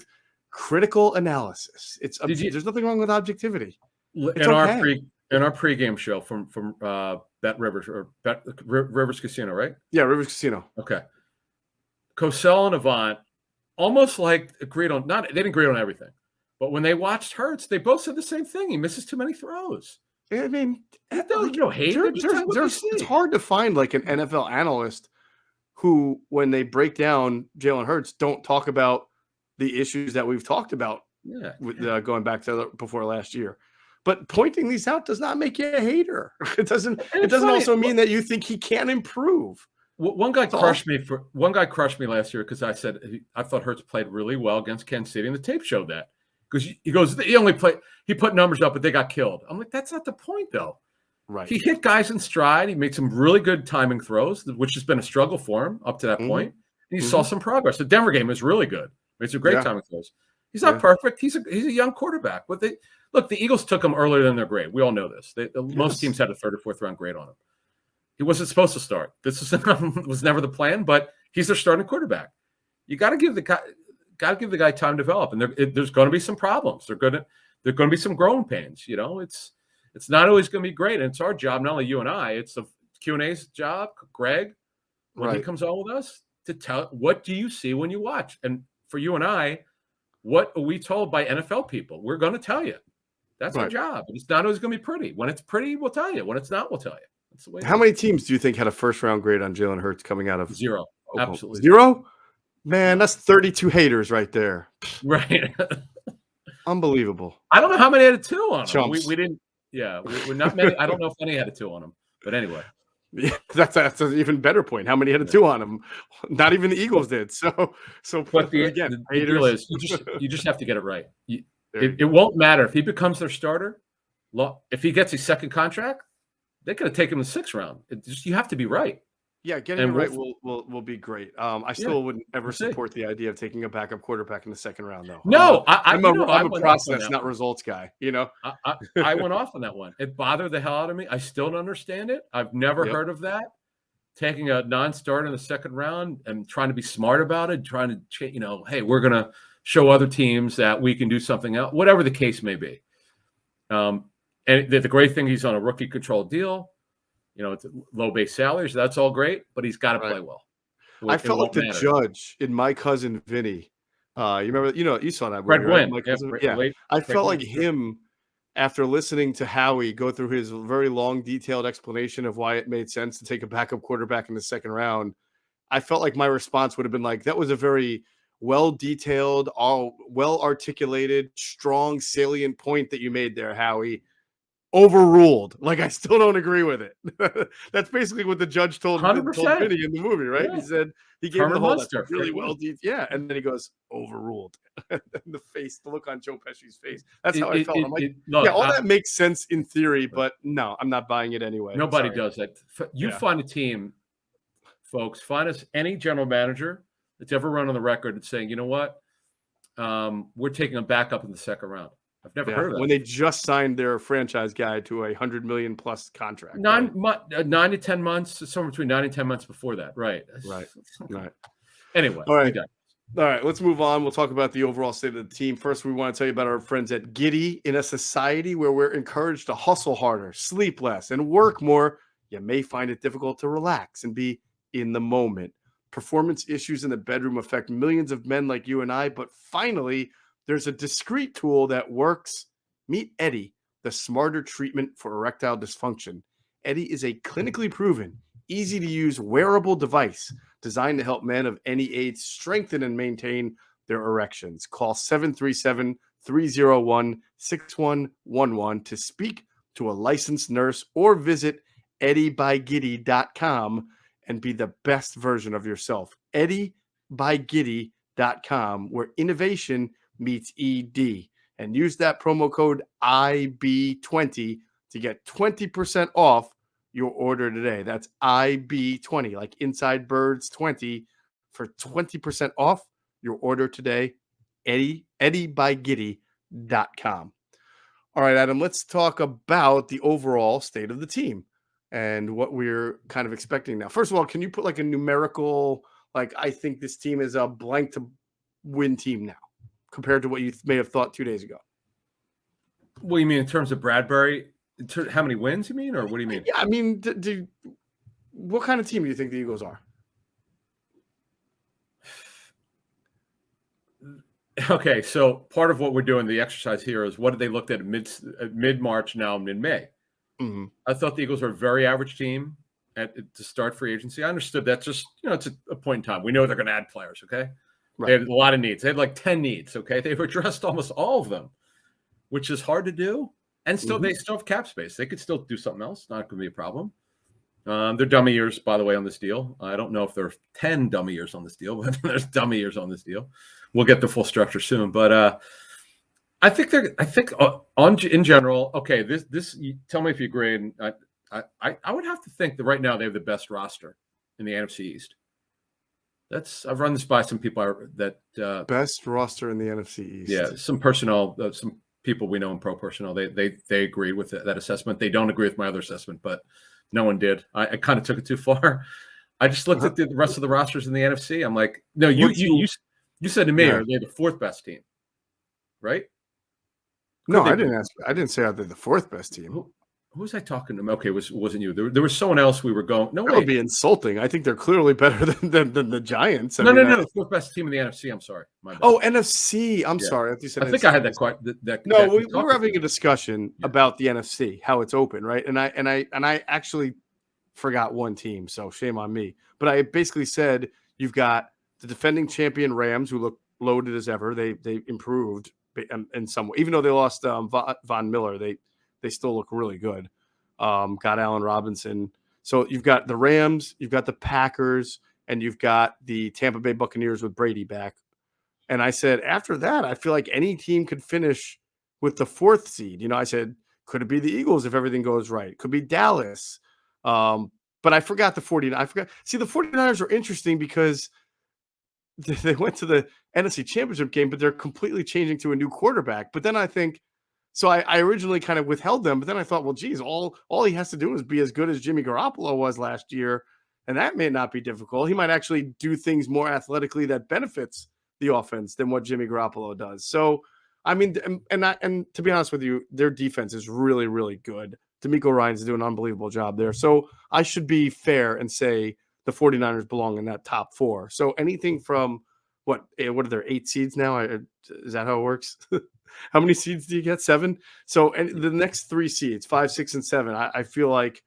critical analysis. There's nothing wrong with objectivity. In our pregame show from Bet Rivers or Rivers Casino, right? Yeah, Rivers Casino. Okay. Cosell and Avant almost like agreed on they didn't agree on everything, but when they watched Hurts, they both said the same thing. He misses too many throws. I mean, it's hard to find like an NFL analyst who, when they break down Jalen Hurts, don't talk about the issues that we've talked about going back to before last year. But pointing these out does not make you a hater. It doesn't also mean that you think he can improve. One guy crushed me last year because I said I thought Hurts played really well against Kansas City, and the tape showed that. Because he goes, he put numbers up, but they got killed. I'm like, that's not the point, though. Right. He hit guys in stride. He made some really good timing throws, which has been a struggle for him up to that point. And he saw some progress. The Denver game was really good. Made some great timing throws. He's not perfect. He's a young quarterback. But the Eagles took him earlier than their grade. We all know this. Most teams had a 3rd or 4th round grade on him. He wasn't supposed to start. This was never the plan, but he's their starting quarterback. You got to give the guy time to develop, and there's going to be some problems. There's going to be some growing pains. It's not always going to be great, and it's our job, not only you and I. It's the Q&A's job, Greg, when he comes on with us, to tell what do you see when you watch, and for you and I, what are we told by NFL people? We're going to tell you. That's our job. It's not always going to be pretty. When it's pretty, we'll tell you. When it's not, we'll tell you. That's the way. How many teams do you think had a 1st round grade on Jalen Hurts coming out of 0? Absolutely 0. Man, that's 32 haters right there. Right. Unbelievable. I don't know how many had a 2 on them. We didn't. Yeah, we're not many. I don't know if any had a 2 on them. But anyway. Yeah, that's an even better point. How many had a 2 on them? Not even the Eagles did. So but the deal is you just have to get it right. It won't matter if he becomes their starter. If he gets a 2nd contract, They could have taken him in the 6th round. You have to be right. Yeah, getting it right will be great. I still wouldn't ever support the idea of taking a backup quarterback in the 2nd round, though. No, I'm a process, not results guy. I went off on that one. It bothered the hell out of me. I still don't understand it. I've never heard of that. Taking a non-starter in the 2nd round and trying to be smart about it, trying to, hey, we're going to show other teams that we can do something else, whatever the case may be. And the great thing, he's on a rookie-controlled deal. It's low base salaries. So that's all great, but he's got to play well. I felt like the judge in My Cousin Vinny. You remember? You saw that movie, Fred right? Gwynn. I felt like him after listening to Howie go through his very long, detailed explanation of why it made sense to take a backup quarterback in the 2nd round. I felt like my response would have been like, that was a very well-detailed, all well-articulated, strong, salient point that you made there, Howie. Overruled. Like, I still don't agree with it. That's basically what the judge told Vinny in the movie, right? Yeah. He said he gave him the whole really well detailed. Yeah, and then he goes, overruled. The look on Joe Pesci's face. That's how I felt. I'm like, that makes sense in theory, but no, I'm not buying it anyway. Nobody does that. You find a team, folks, find us any general manager that's ever run on the record and saying, you know what, we're taking a backup in the 2nd round. I've never heard of that. When they just signed their franchise guy to $100 million plus contract. 9 to 10 months, somewhere between 9 and 10 months before that. Right. Anyway. All right. Let's move on. We'll talk about the overall state of the team. First, we want to tell you about our friends at Giddy. In a society where we're encouraged to hustle harder, sleep less, and work more, you may find it difficult to relax and be in the moment. Performance issues in the bedroom affect millions of men like you and I, but finally, there's a discreet tool that works. Meet Eddie, the smarter treatment for erectile dysfunction. Eddie is a clinically proven, easy-to-use wearable device designed to help men of any age strengthen and maintain their erections. Call 737-301-6111 to speak to a licensed nurse or visit eddiebygiddy.com and be the best version of yourself. eddiebygiddy.com, where innovation meets ED, and use that promo code IB20 to get 20% off your order today. That's IB20, like Inside Birds 20, for 20% off your order today. eddiebygiddy.com. All right, Adam, let's talk about the overall state of the team and what we're kind of expecting now. First of all, can you put like a numerical, like, I think this team is a blank to win team now, compared to what you may have thought 2 days ago? What do you mean in terms of Bradberry? How many wins you mean, or what do you mean? Yeah, I mean, what kind of team do you think the Eagles are? Okay, so part of what we're doing, the exercise here, is what did they looked at mid-March, now mid-May? Mm-hmm. I thought the Eagles were a very average team to start free agency. I understood that just, it's a point in time. We know they're going to add players, okay? Right. They had a lot of needs. They had like 10 needs, okay? They've addressed almost all of them, which is hard to do. And still, they still have cap space. They could still do something else. Not going to be a problem. They're dummy years, by the way, on this deal. I don't know if there are 10 dummy years on this deal, but there's dummy years on this deal. We'll get the full structure soon. But I think in general, okay, this you tell me if you agree. And I would have to think that right now they have the best roster in the NFC East. I've run this by some people best roster in the NFC East. Yeah, some personnel, some people we know in pro personnel, they agree with that assessment. They don't agree with my other assessment, but no one did. I kind of took it too far. I just looked at the rest of the rosters in the NFC. I'm like, no, you said to me, are they the 4th best team, right? No, I didn't ask. I didn't say they're the 4th best team. Who was I talking to? Okay, it wasn't you. There was someone else we were going. No, that would be insulting. I think they're clearly better than the Giants. No, the 4th best team in the NFC. I'm sorry. My bad. Oh, NFC. I'm sorry. I think I had that quite. No, we were having a discussion about the NFC, how it's open, right? And I actually forgot one team, so shame on me. But I basically said you've got the defending champion Rams, who look loaded as ever. They improved in some way, even though they lost Von Miller. They still look really good. Got Allen Robinson. So you've got the Rams, you've got the Packers, and you've got the Tampa Bay Buccaneers with Brady back. And I said, after that, I feel like any team could finish with the 4th seed. I said Could it be the Eagles if everything goes right? Could be Dallas. But I forgot the 49ers. I forgot. See, the 49ers are interesting because they went to the NFC Championship game, but they're completely changing to a new quarterback. But then I think so. I originally kind of withheld them, but then I thought, well, geez, all he has to do is be as good as Jimmy Garoppolo was last year, and that may not be difficult. He might actually do things more athletically that benefits the offense than what Jimmy Garoppolo does. So, I mean, and to be honest with you, their defense is really, really good. D'Amico Ryans doing an unbelievable job there. So I should be fair and say the 49ers belong in that top four. So anything from what are there 8 seeds now? Is that how it works? How many seeds do you get? 7. So and the next 3 seeds, 5, 6, and 7, I feel like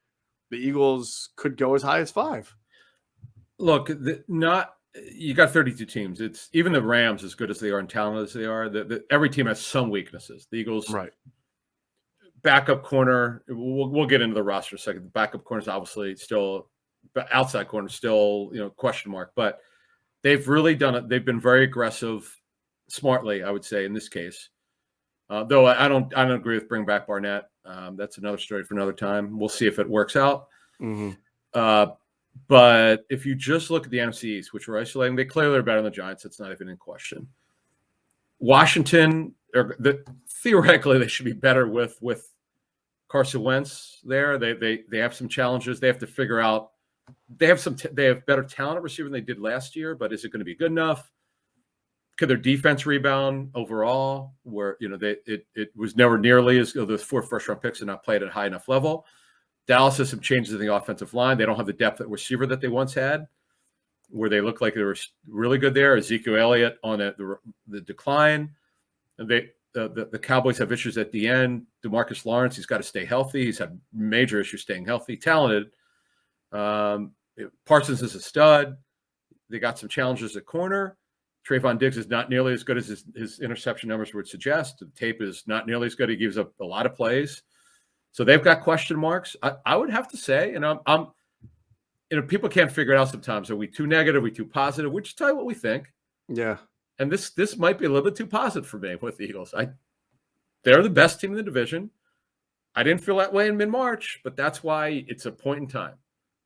the Eagles could go as high as 5. Look, you got 32 teams. It's even the Rams, as good as they are and talented as they are. Every team has some weaknesses. The Eagles, right? Backup corner. We'll get into the roster in a second. The backup corner is obviously still, outside corner still, question mark. But they've really done it. They've been very aggressive, smartly, I would say, in this case. Though I don't agree with bring back Barnett. That's another story for another time. We'll see if it works out. Mm-hmm. But if you just look at the NFC East, which we're isolating, they clearly are better than the Giants. It's not even in question. Washington, theoretically, they should be better with Carson Wentz there. They have some challenges. They have to figure out. They have better talent at receiver than they did last year, but is it going to be good enough? Could their defense rebound overall? Where it was never nearly as those 4 first-round picks did not play at a high enough level. Dallas has some changes in the offensive line. They don't have the depth at receiver that they once had, where they looked like they were really good there. Ezekiel Elliott on the decline. And the Cowboys have issues at the end. DeMarcus Lawrence, he's got to stay healthy. He's had major issues staying healthy. Talented. Parsons is a stud. They got some challenges at corner. Trayvon Diggs is not nearly as good as his interception numbers would suggest. The tape is not nearly as good. He gives up a lot of plays. So they've got question marks. I would have to say, and I'm people can't figure it out sometimes. Are we too negative? Are we too positive? We just tell you what we think. Yeah. And this might be a little bit too positive for me with the Eagles. They're the best team in the division. I didn't feel that way in mid-March, but that's why it's a point in time.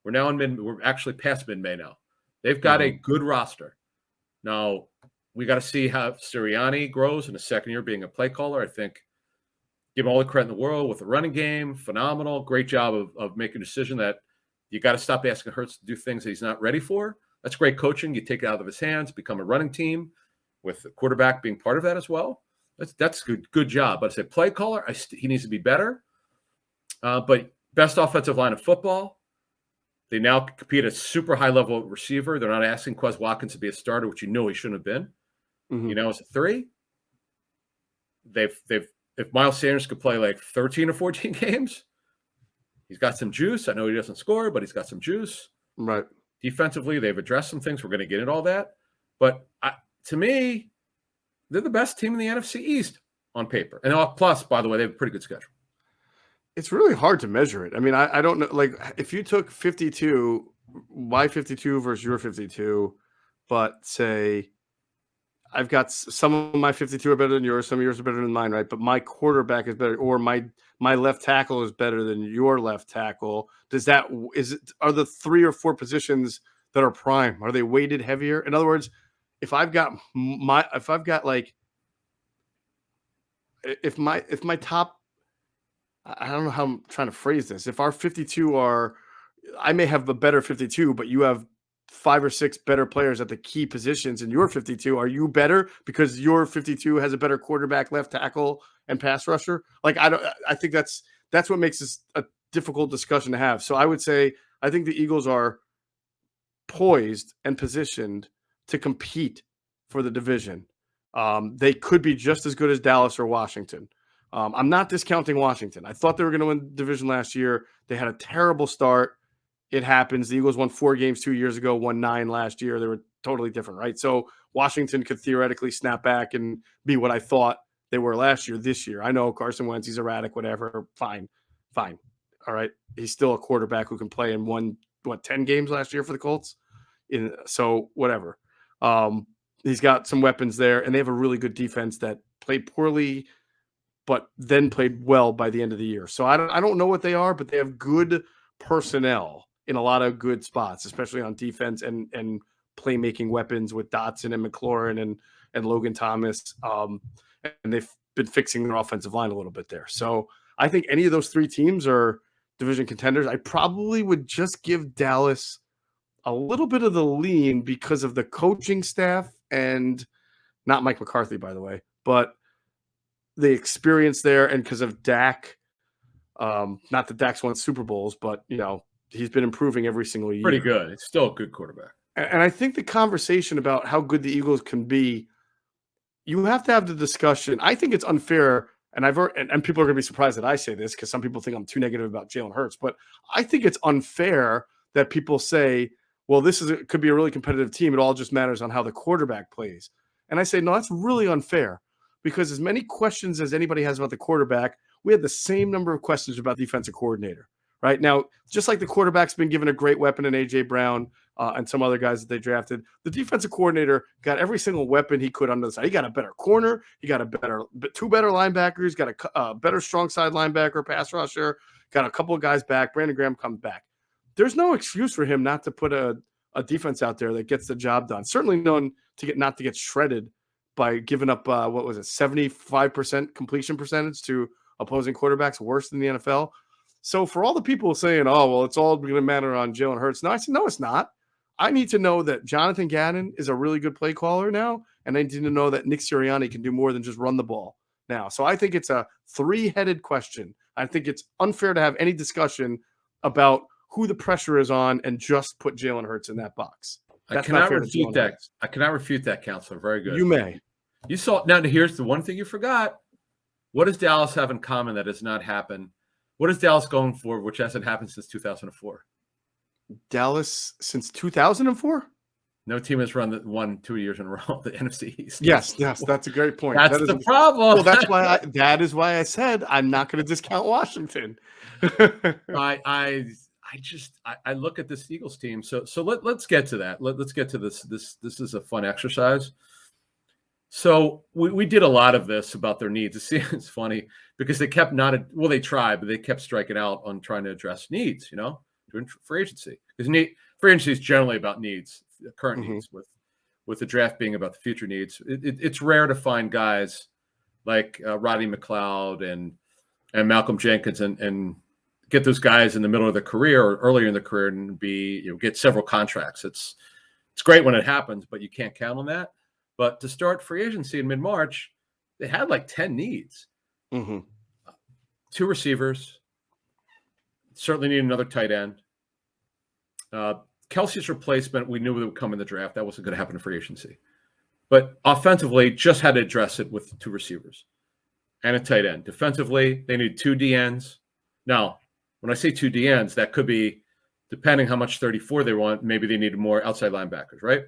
We're actually past mid-May now. They've got a good roster. Now, we got to see how Sirianni grows in the second year being a play caller. I think give him all the credit in the world with the running game. Phenomenal. Great job of making a decision that you got to stop asking Hurts to do things that he's not ready for. That's great coaching. You take it out of his hands, become a running team with the quarterback being part of that as well. That's good job. But I said play caller, he needs to be better. But best offensive line of football. They now compete at a super high level receiver. They're not asking Quez Watkins to be a starter, which he shouldn't have been. Mm-hmm. As a 3. If Miles Sanders could play like 13 or 14 games, he's got some juice. I know he doesn't score, but he's got some juice. Right. Defensively, they've addressed some things. We're going to get into all that. But to me, they're the best team in the NFC East on paper. And plus, by the way, they have a pretty good schedule. It's really hard to measure it. I mean, I don't know. Like, if you took 52, my 52 versus your 52, but say I've got some of my 52 are better than yours, some of yours are better than mine, right? But my quarterback is better, or my left tackle is better than your left tackle. Are the 3 or 4 positions that are prime? Are they weighted heavier? In other words, if my top, I don't know how I'm trying to phrase this. If our 52 I may have a better 52, but you have 5 or 6 better players at the key positions in your 52. Are you better because your 52 has a better quarterback, left tackle, and pass rusher? Like, I think that's what makes this a difficult discussion to have. So I would say I think the Eagles are poised and positioned to compete for the division. They could be just as good as Dallas or Washington. I'm not discounting Washington. I thought they were going to win the division last year. They had a terrible start. It happens. The Eagles won 4 games 2 years ago, won 9 last year. They were totally different, right? So Washington could theoretically snap back and be what I thought they were last year, this year. I know Carson Wentz, he's erratic, whatever. Fine. All right. He's still a quarterback who can play and won, 10 games last year for the Colts? So whatever. He's got some weapons there, and they have a really good defense that played poorly, but then played well by the end of the year. So I don't know what they are, but they have good personnel in a lot of good spots, especially on defense and playmaking weapons with Dotson and McLaurin and Logan Thomas. And they've been fixing their offensive line a little bit there. So I think any of those three teams are division contenders. I probably would just give Dallas a little bit of the lean because of the coaching staff and not Mike McCarthy, by the way, but the experience there and because of Dak. Not that Dak's won Super Bowls, but he's been improving every single year. Pretty good. It's still a good quarterback. And I think the conversation about how good the Eagles can be, you have to have the discussion. I think it's unfair, and and people are going to be surprised that I say this because some people think I'm too negative about Jalen Hurts, but I think it's unfair that people say, well, could be a really competitive team. It all just matters on how the quarterback plays. And I say, no, that's really unfair because as many questions as anybody has about the quarterback, we had the same number of questions about the defensive coordinator. Right now, just like the quarterback's been given a great weapon in A.J. Brown and some other guys that they drafted, the defensive coordinator got every single weapon he could on the side. He got a better corner. He got two better linebackers, got a better strong side linebacker, pass rusher, got a couple of guys back. Brandon Graham comes back. There's no excuse for him not to put a defense out there that gets the job done. Certainly known not to get shredded by giving up, 75% completion percentage to opposing quarterbacks, worse than the NFL. So for all the people saying, oh, well, it's all going to matter on Jalen Hurts. No, I said, no, it's not. I need to know that Jonathan Gannon is a really good play caller now, and I need to know that Nick Sirianni can do more than just run the ball now. So I think it's a three-headed question. I think it's unfair to have any discussion about who the pressure is on and just put Jalen Hurts in that box. I cannot refute that. I cannot refute that, Counselor. Very good. You may. You saw. Now, here's the one thing you forgot. What does Dallas have in common that has not happened? What is Dallas going for, which hasn't happened since 2004? Dallas since 2004? No team has won 2 years in a row, the NFC East. Yes, that's a great point. That's the problem. Well, that is why I said I'm not going to discount Washington. I look at this Eagles team. So let's get to that. Let's get to this. This is a fun exercise. So we did a lot of this about their needs. It's funny because they kept they tried, but they kept striking out on trying to address needs, doing free agency. Because free agency is generally about needs, current needs, with the draft being about the future needs. It's rare to find guys like Rodney McLeod and Malcolm Jenkins and get those guys in the middle of their career or earlier in their career and get several contracts. It's great when it happens, but you can't count on that. But to start free agency in mid-March, they had like 10 needs. 2 receivers. Certainly need another tight end. Kelsey's replacement, we knew it would come in the draft. That wasn't going to happen in free agency. But offensively, just had to address it with 2 receivers and a tight end. Defensively, they need 2 DNs. Now, when I say 2 DNs, that could be, depending how much 34 they want, maybe they need more outside linebackers, right?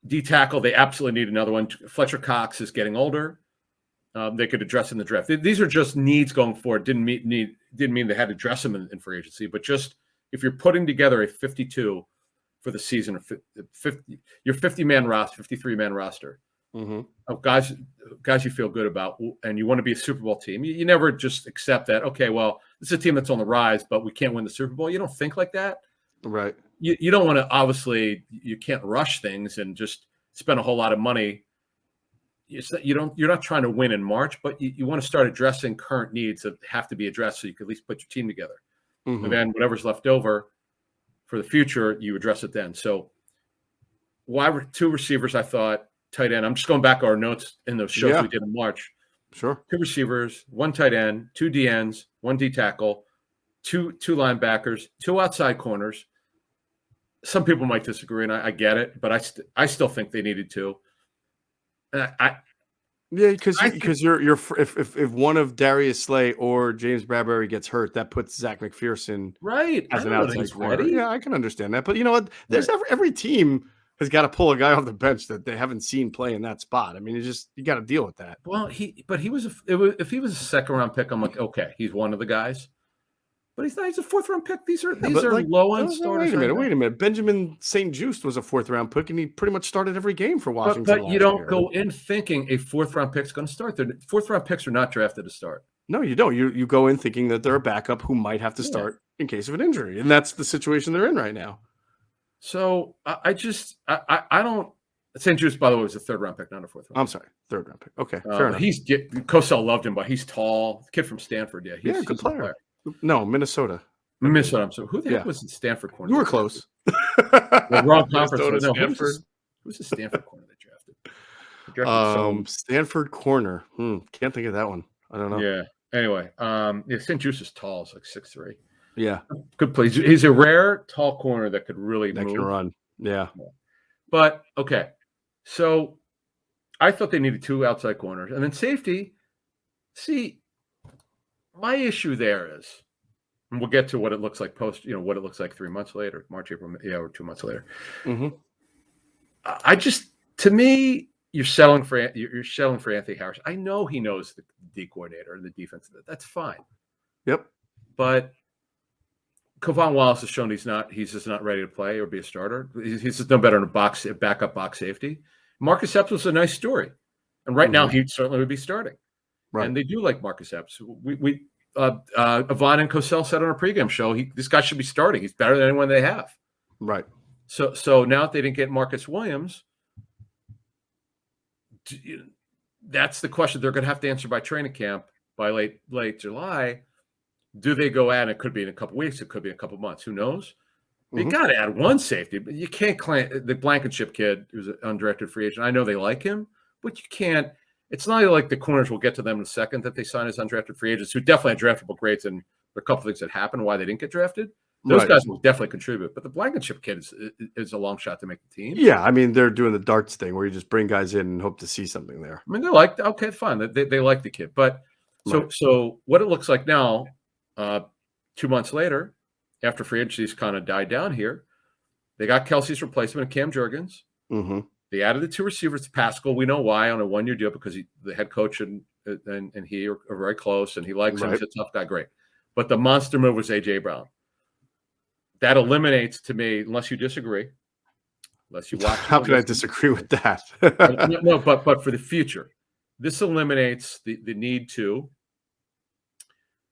D tackle, they absolutely need another one. Fletcher Cox is getting older. They could address in the draft. These are just needs going forward. Didn't mean they had to address them in free agency, but just if you're putting together a 52 for the season, your 50-man roster, 53-man roster of guys you feel good about, and you want to be a Super Bowl team. You never just accept that. Okay, well, this is a team that's on the rise, but we can't win the Super Bowl. You don't think like that, right? You don't want to, obviously, you can't rush things and just spend a whole lot of money. You're not trying to win in March, but you want to start addressing current needs that have to be addressed so you can at least put your team together. And then whatever's left over for the future, you address it then. So why were 2 receivers, I thought, tight end. I'm just going back to our notes in those shows we did in March. Sure. 2 receivers, 1 tight end, 2 DNs, 1 D tackle, 2 linebackers, 2 outside corners. Some people might disagree, and I get it, but I still think they needed 2. Because if one of Darius Slay or James Bradberry gets hurt, that puts Zach McPherson as an outside corner. Yeah, I can understand that, but you know what? There's every team has got to pull a guy off the bench that they haven't seen play in that spot. I mean, you got to deal with that. Well, if he was a second round pick, I'm like, okay, he's one of the guys. But he's not. He's a 4th-round pick. These are like, low-end starters. Wait a minute. Benjamin St. Juste was a 4th-round pick, and he pretty much started every game for Washington. But you don't go in thinking a 4th-round pick is going to start. The 4th-round picks are not drafted to start. No, you don't. You go in thinking that they're a backup who might have to start in case of an injury, and that's the situation they're in right now. So I don't. St. Juste, by the way, was a 3rd-round pick, not a 4th-round. I'm sorry, 3rd-round pick. Okay, fair enough. Cosell loved him, but he's tall. The kid from Stanford, he's good player. No, Minnesota. Minnesota. So who the heck was the Stanford corner? You were close. Wrong conference. No, Stanford. Who's the Stanford corner they drafted? Stanford corner. Can't think of that one. I don't know. Yeah. Anyway, St. Juste is tall. It's like 6'3". Yeah. Good play. He's a rare tall corner that could really move. Can run. Yeah. But okay. So I thought they needed 2 outside corners. And then safety. See, my issue there is, and we'll get to what it looks like what it looks like 3 months later, March, April, or 2 months later. Mm-hmm. To me, you're settling for Anthony Harris. I know he knows the D coordinator and the defense. That's fine. Yep. But Kevon Wallace has shown he's just not ready to play or be a starter. He's just no better in a backup box safety. Marcus Epps was a nice story, and right now he certainly would be starting. Right. And they do like Marcus Epps. Yvonne and Cosell said on a pregame show, this guy should be starting. He's better than anyone they have. Right. So now if they didn't get Marcus Williams, that's the question they're going to have to answer by training camp by late July. Do they go at it? It could be in a couple weeks. It could be a couple months. Who knows? You got to add one safety, but you can't claim the Blankenship kid who's an undrafted free agent. I know they like him, but you can't. It's not like the corners will get to them in a second that they sign as undrafted free agents who definitely had draftable grades, and there are a couple things that happened why they didn't get drafted. Those guys will definitely contribute, but the Blankenship kid is a long shot to make the team. Yeah, I mean, they're doing the darts thing where you just bring guys in and hope to see something there. I mean, they're like, okay, fine. They like the kid. But so what it looks like now, 2 months later, after free agency's kind of died down here, they got Kelsey's replacement, Cam Jurgens. Mm-hmm. They added the 2 receivers to Pascal. We know why, on a 1-year deal, because the head coach and he are very close, and he likes him. He's a tough guy. Great. But the monster move was A.J. Brown. That eliminates, to me, unless you disagree, unless you watch. How could I disagree with that? No, but for the future, this eliminates the need to.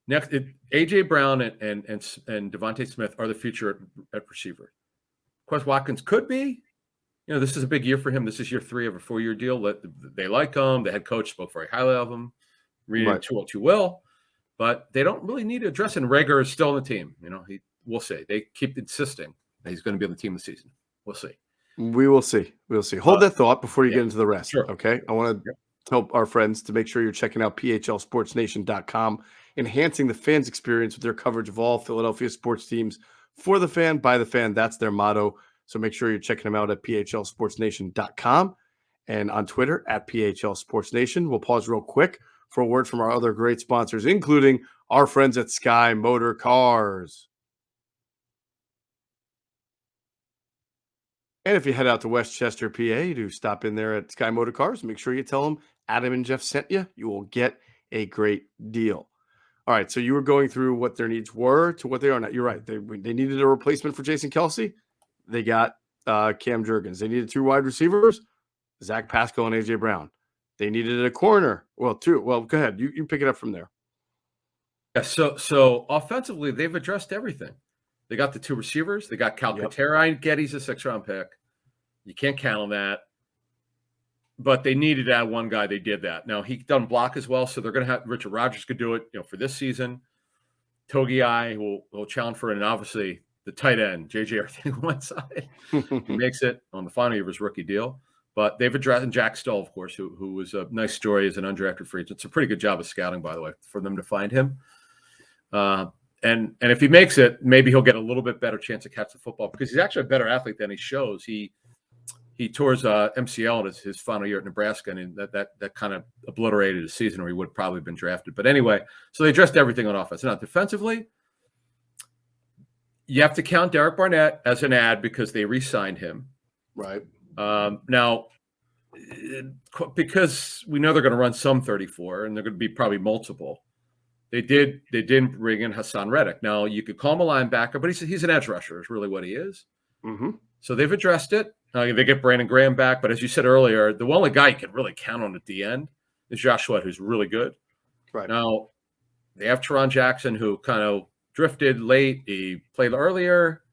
Next, A.J. Brown and Devontae Smith are the future at receiver. Quez Watkins could be. This is a big year for him. This is year 3 of a 4-year deal. They like him. The head coach spoke very highly of him. Reading too well, but they don't really need to address. And Rager is still on the team. We'll see. They keep insisting that he's going to be on the team this season. We'll see. We will see. We'll see. Hold that thought before you get into the rest. Sure. Okay. I want to tell our friends to make sure you're checking out phlsportsnation.com, enhancing the fans' experience with their coverage of all Philadelphia sports teams for the fan, by the fan. That's their motto. So make sure you're checking them out at phlsportsnation.com and on Twitter at phlsportsnation. We'll pause real quick for a word from our other great sponsors, including our friends at Sky Motor Cars. And if you head out to Westchester, PA, to stop in there at Sky Motor Cars, make sure you tell them Adam and Geoff sent you. You will get a great deal. All right, so you were going through what their needs were to what they are now. You're right. They needed a replacement for Jason Kelsey. They got Cam Jurgens. They needed 2 wide receivers, Zach Pascal and A.J. Brown. They needed a corner. Well, 2. Well, go ahead. You pick it up from there. Yeah, so offensively, they've addressed everything. They got the 2 receivers. They got Calcaterra. I get he's a 6th-round pick. You can't count on that. But they needed that one guy. They did that. Now, he doesn't block as well, so they're going to have – Richard Rodgers could do it for this season. Togiai will challenge for it, and obviously the tight end, J.J. Arthur on one side. He makes it on the final year of his rookie deal. But they've addressed – and Jack Stoll, of course, who was a nice story as an undrafted free agent. It's a pretty good job of scouting, by the way, for them to find him. And if he makes it, maybe he'll get a little bit better chance to catch the football because he's actually a better athlete than he shows. He tore his MCL in his final year at Nebraska, and that kind of obliterated his season, or he would have probably been drafted. But anyway, so they addressed everything on offense. Now, defensively, you have to count Derek Barnett as an ad because they re-signed him. Right. Now, because we know they're going to run some 34, and they're going to be probably multiple, They didn't bring in Hassan Reddick. Now you could call him a linebacker, but he's an edge rusher. Is really what he is. Mm-hmm. So they've addressed it. They get Brandon Graham back, but as you said earlier, the only guy you can really count on at the end is Josh Sweat, who's really good. Right now, they have Teron Jackson, who kind of drifted late. He played earlier,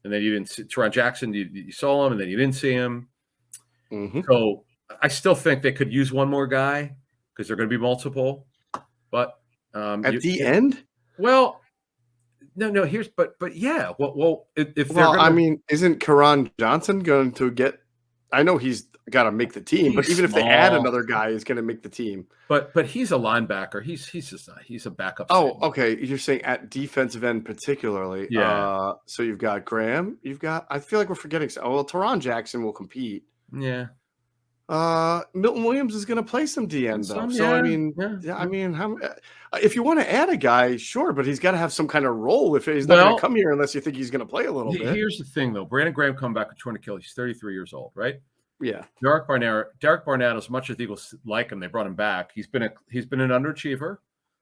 and then you didn't see Teron Jackson. You saw him, and then you didn't see him. Mm-hmm. So I still think they could use one more guy because they're going to be multiple. But at the end, well, no. Here's but yeah. Well, if they're I mean, isn't Karan Johnson going to get? I know he's got to make the team, but even if they add another guy, he's going to make the team. But he's a linebacker. He's just not. He's a backup. Oh, okay. You're saying at defensive end particularly. Yeah. So you've got Graham. You've got. I feel like we're forgetting. Well, Teron Jackson will compete. Yeah. Milton Williams is going to play some DN though. So I mean, I mean, if you want to add a guy, sure, but he's got to have some kind of role. If he's not going to come here unless you think he's going to play a little bit. Here's the thing, though. Brandon Graham come back with torn Achilles. He's 33 years old, right? Yeah. Derek Barnett, as much as the Eagles like him, they brought him back. He's been an underachiever.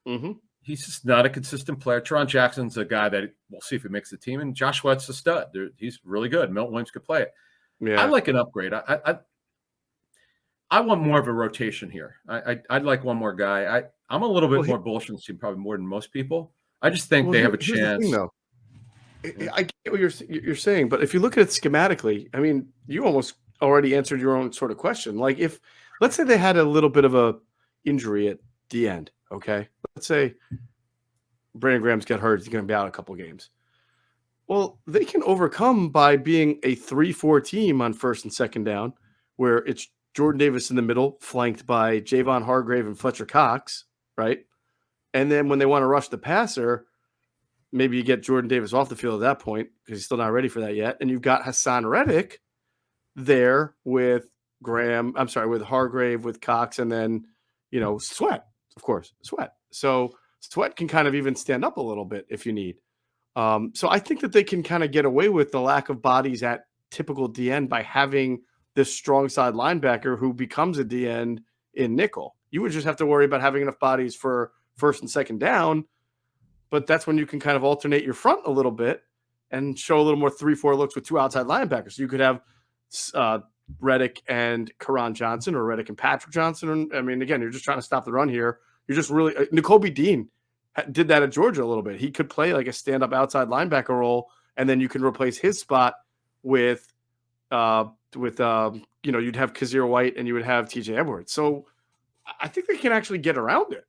Mm-hmm. He's just not a consistent player. Teron Jackson's a guy that we'll see if he makes the team, and Josh Sweat's a stud. He's really good. Milton Williams could play it. Yeah. I like an upgrade. I want more of a rotation here. I'd like one more guy. I'm a little bit more bullish on this team, probably more than most people. I just think they have a chance. The thing, though. I get what you're saying, but if you look at it schematically, I mean, you almost already answered your own sort of question. Like if, let's say they had a little bit of a injury at the end, okay? Let's say Brandon Graham's got hurt. He's going to be out a couple games. Well, they can overcome by being a 3-4 team on first and second down, where it's Jordan Davis in the middle, flanked by Javon Hargrave and Fletcher Cox, right? And then when they want to rush the passer, maybe you get Jordan Davis off the field at that point because he's still not ready for that yet. And you've got Hassan Reddick there with with Hargrave, with Cox, and then, Sweat, of course, Sweat. So Sweat can kind of even stand up a little bit if you need. So I think that they can kind of get away with the lack of bodies at typical DN by having this strong side linebacker who becomes a DN in nickel. You would just have to worry about having enough bodies for first and second down, but that's when you can kind of alternate your front a little bit and show a little more 3-4 looks with two outside linebackers. So you could have Reddick and Karan Johnson or Reddick and Patrick Johnson. I mean, again, you're just trying to stop the run here. You're just really N'Kobe Dean did that at Georgia a little bit. He could play like a stand-up outside linebacker role, and then you can replace his spot with you'd have Kazir White and you would have TJ Edwards. So I think they can actually get around it.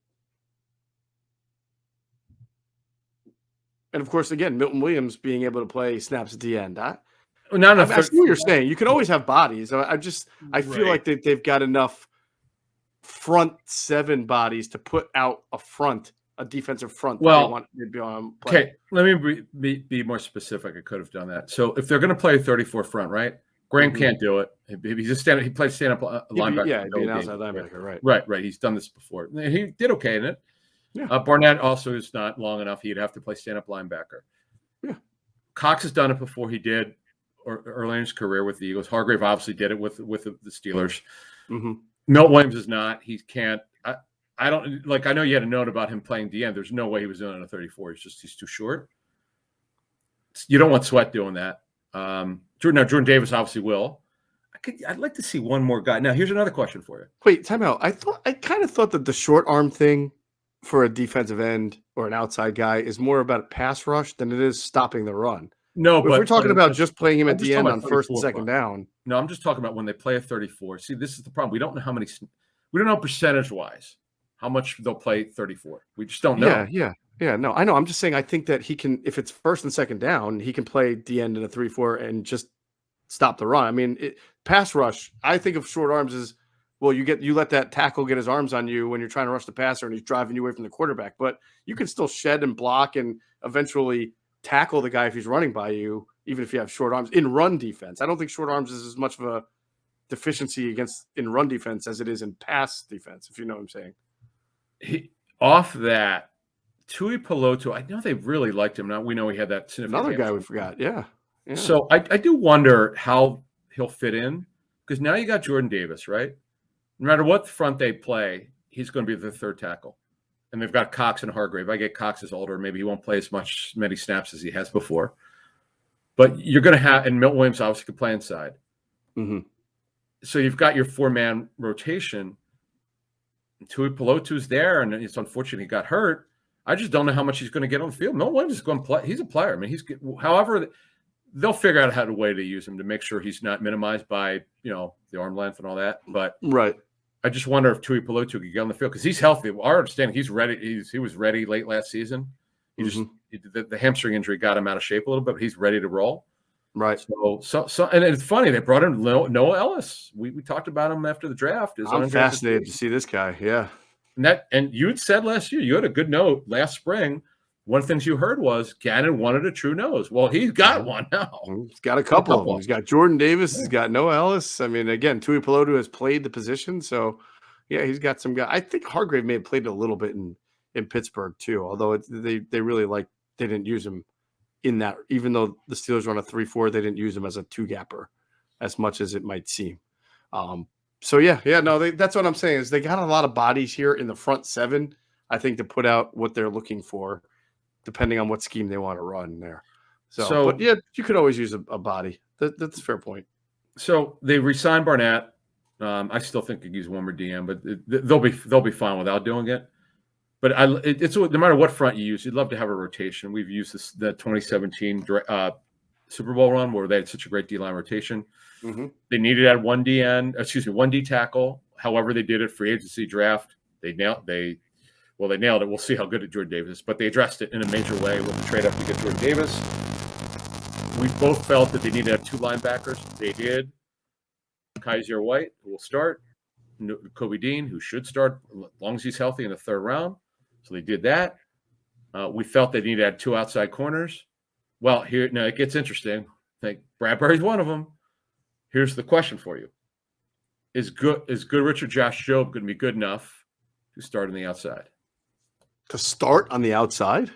And of course, again, Milton Williams being able to play snaps at the end. I see what you're saying. You can always have bodies. I feel like they've got enough front seven bodies to put out a defensive front. Well, okay, let me be more specific. I could have done that. So if they're going to play 34 front, right? Graham can't do it. He plays stand-up linebacker. Yeah, he'd be an outside linebacker, right. He's done this before. He did okay in it. Yeah. Barnett also is not long enough. He'd have to play stand-up linebacker. Yeah. Cox has done it before. He did early in his career with the Eagles. Hargrave obviously did it with the Steelers. Mm-hmm. Milt Williams is not. He can't. I don't like. I know you had a note about him playing DN. There's no way he was doing it on a 34. He's too short. You don't want Sweat doing that. Jordan Davis obviously will. I'd like to see one more guy. Now, here's another question for you. Wait, time out. I kind of thought that the short arm thing for a defensive end or an outside guy is more about a pass rush than it is stopping the run. No, but if we're talking about just playing him at the end on first and second down. No, I'm just talking about when they play a 34. See, this is the problem. We don't know we don't know percentage-wise how much they'll play 34. We just don't know. Yeah, no, I know. I'm just saying I think that he can, if it's first and second down, he can play the end in a 3-4 and just stop the run. I mean, pass rush, I think of short arms as, well, you let that tackle get his arms on you when you're trying to rush the passer and he's driving you away from the quarterback, but you can still shed and block and eventually tackle the guy if he's running by you, even if you have short arms in run defense. I don't think short arms is as much of a deficiency in run defense as it is in pass defense, if you know what I'm saying. Off that, Tui Peloto, I know they really liked him. Now we know he had that another guy we forgot. Yeah. So I do wonder how he'll fit in, because now you got Jordan Davis, right? No matter what front they play, he's going to be the third tackle. and they've got Cox and Hargrave. I get Cox is older. Maybe he won't play many snaps as he has before. But you're going to have, and Milton Williams obviously could play inside. Mm-hmm. So you've got your 4-man rotation. Tui Pelotu's there, and it's unfortunate he got hurt. I just don't know how much he's going to get on the field. Milton Williams is going to play. He's a player. I mean, however, they'll figure out how to way to use him to make sure he's not minimized by, the arm length and all that. But right. I just wonder if Tui Pelotu could get on the field because he's healthy. Our understanding, he's ready. He was ready late last season. He just the hamstring injury got him out of shape a little bit, but he's ready to roll. Right. So, and it's funny they brought in Noah Ellis. We talked about him after the draft. I'm fascinated to see this guy. Yeah. And you had said last year, you had a good note last spring. One of the things you heard was Gannon wanted a true nose. Well, he's got one now. He's got a couple of them. He's got Jordan Davis. He's got Noah Ellis. I mean, again, Tui Pelotu has played the position. So, yeah, he's got some guys. I think Hargrave may have played a little bit in Pittsburgh, too, although they really they didn't use him in that. Even though the Steelers run a 3-4, they didn't use him as a 2-gapper as much as it might seem. So, that's what I'm saying is they got a lot of bodies here in the front 7, I think, to put out what they're looking for, depending on what scheme they want to run there. So but yeah, you could always use a body. That's a fair point. So they re-signed Barnett. I still think you use one more DM, but they'll be fine without doing it. But it's no matter what front you use, you'd love to have a rotation. We've used the 2017 Super Bowl run where they had such a great D-line rotation. Mm-hmm. They needed to add one D tackle. However, they did it free agency draft. They nailed it. We'll see how good at Jordan Davis is, but they addressed it in a major way with the trade up to get Jordan Davis. We both felt that they needed to have 2 linebackers. They did. Kaiser White, who will start. Kobe Dean, who should start as long as he's healthy in the 3rd round. So they did that. We felt they needed to add 2 outside corners. Well, it gets interesting. I think Bradberry's one of them. Here's the question for you. Is Goodrich or Josh Jobe going to be good enough to start on the outside? To start on the outside?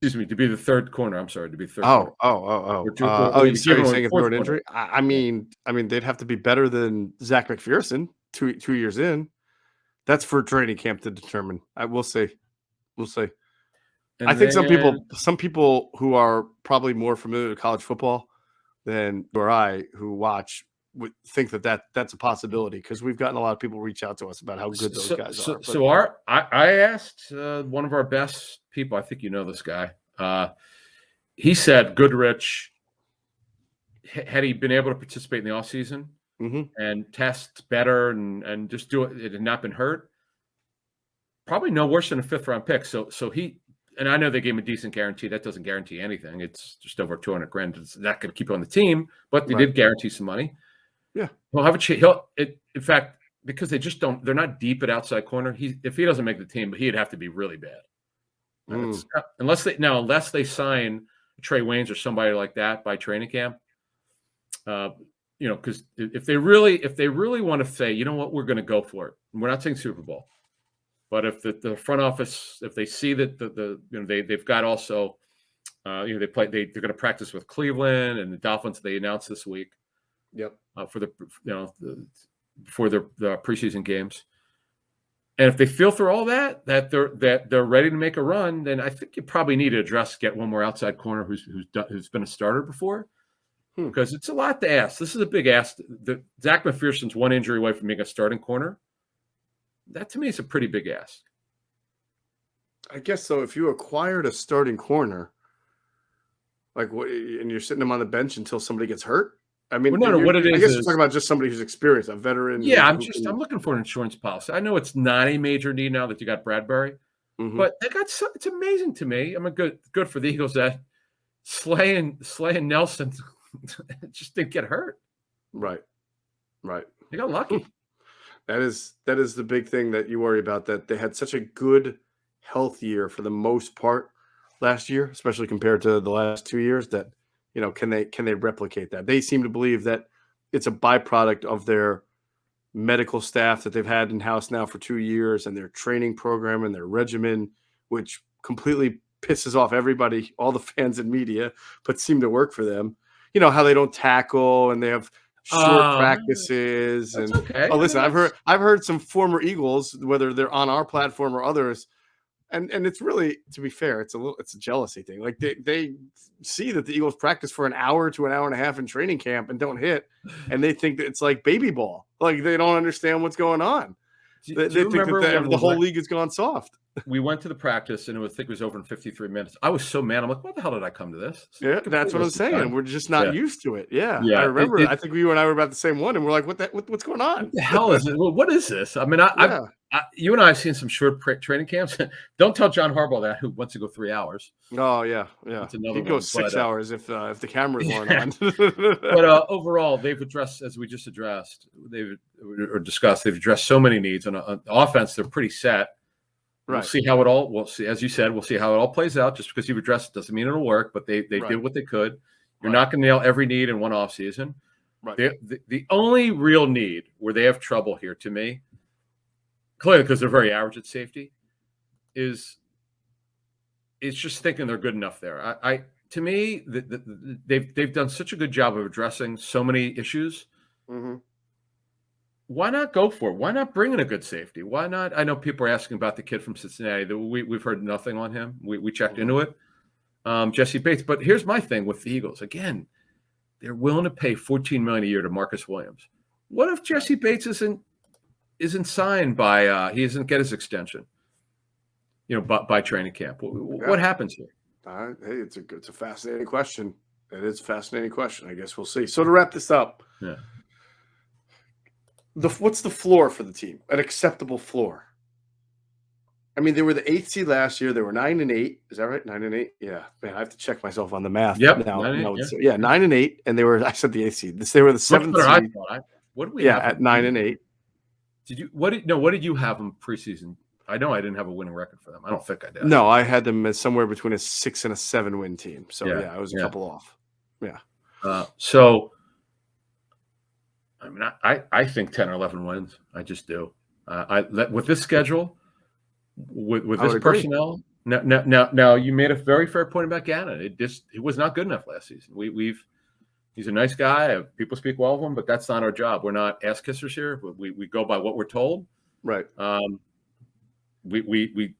Excuse me, to be the 3rd corner. I'm sorry, to be third. You're saying if they're an injury? I mean, they'd have to be better than Zach McPherson 2 years in. That's for training camp to determine. I will say. We'll see. I think some people who are probably more familiar with college football than I who watch would think that's a possibility because we've gotten a lot of people reach out to us about how good those guys are. I asked one of our best people, I think you know this guy. He said Goodrich, had he been able to participate in the offseason and test better and just do it had not been hurt, probably no worse than a 5th-round pick. So he, and I know they gave him a decent guarantee. That doesn't guarantee anything. It's just over $200,000. It's not going to keep him on the team, but they did guarantee some money. Yeah, he'll have a chance. In fact, because they're not deep at outside corner. If he doesn't make the team, he'd have to be really bad. Unless they sign Trey Waynes or somebody like that by training camp. Because if they really want to say, you know what, we're going to go for it. We're not saying Super Bowl, but if the front office, if they see that they've got also, they're going to practice with Cleveland and the Dolphins. They announced this week. Yep. For before the preseason games, and if they feel through all that they're ready to make a run, then I think you probably need to get one more outside corner who's been a starter before, because it's a lot to ask. This is a big ask. Zach McPherson's one injury away from being a starting corner. That to me is a pretty big ask. I guess so. If you acquired a starting corner, and you're sitting him on the bench until somebody gets hurt. I mean, what it is. I guess you're talking about just somebody who's experienced, a veteran. Yeah, I'm looking for an insurance policy. I know it's not a major need now that you got Bradberry, but it's amazing to me. I mean, good for the Eagles that Slay and Nelson just didn't get hurt. Right. They got lucky. That is the big thing that you worry about. That they had such a good health year for the most part last year, especially compared to the last 2 years. That. Can they replicate that? They seem to believe that it's a byproduct of their medical staff that they've had in-house now for 2 years and their training program and their regimen, which completely pisses off everybody, all the fans and media, but seem to work for them. You know, how they don't tackle and they have short practices. And listen, I've heard some former Eagles, whether they're on our platform or others, And it's really, to be fair, it's a jealousy thing. Like they see that the Eagles practice for an hour to an hour and a half in training camp and don't hit, and they think that it's like baby ball. Like they don't understand what's going on. They Do you think remember that when the whole league has gone soft. we went to the practice and I think it was over in 53 minutes? I was so mad. I'm like, what the hell did I come to this? Yeah, that's what I'm saying. We're just not used to it. Yeah, I remember. I think you and I were about the same one, and we're like, what's going on? What the hell is it? What is this? I mean, you and I have seen some short training camps. Don't tell John Harbaugh that, who wants to go 3 hours. Oh yeah. That's another He'd go 6 hours if the cameras weren't on. But overall, they've addressed, as we just addressed, they've addressed so many needs. On offense, they're pretty set. We'll see how it all. We'll see, as you said, we'll see how it all plays out. Just because you've addressed it doesn't mean it'll work. But they did what they could. You're not going to nail every need in one offseason. Right. The only real need where they have trouble here, to me, clearly because they're very average at safety, is it's just thinking they're good enough there. To me, they've done such a good job of addressing so many issues. Mm-hmm. Why not go for it? Why not bring in a good safety? Why not? I know people are asking about the kid from Cincinnati. We've heard nothing on him. We checked into it. Jesse Bates. But here's my thing with the Eagles. Again, they're willing to pay $14 million a year to Marcus Williams. What if Jesse Bates isn't signed by he doesn't get his extension? By training camp. What happens here? Hey, it's a fascinating question. It is a fascinating question. I guess we'll see. So to wrap this up, what's the floor for the team? An acceptable floor. I mean, they were the 8th seed last year. They were 9-8. Is that right? 9-8. Yeah, man, I have to check myself on the math. Yep. Now, 9-8, 9-8, and they were. I said the 8th seed. They were the 7th seed. What did we have at 9-8? Did you? What did you have them preseason? I know I didn't have a winning record for them. I don't think I did. No, I had them as somewhere between a 6 and a 7 win team. So I was a couple off. Yeah. So, I mean, I think 10 or 11 wins. I just do. With this schedule, with this personnel. Now, you made a very fair point about Gannon. It was not good enough last season. He's a nice guy. People speak well of him, but that's not our job. We're not ass kissers here. But we go by what we're told. Right. We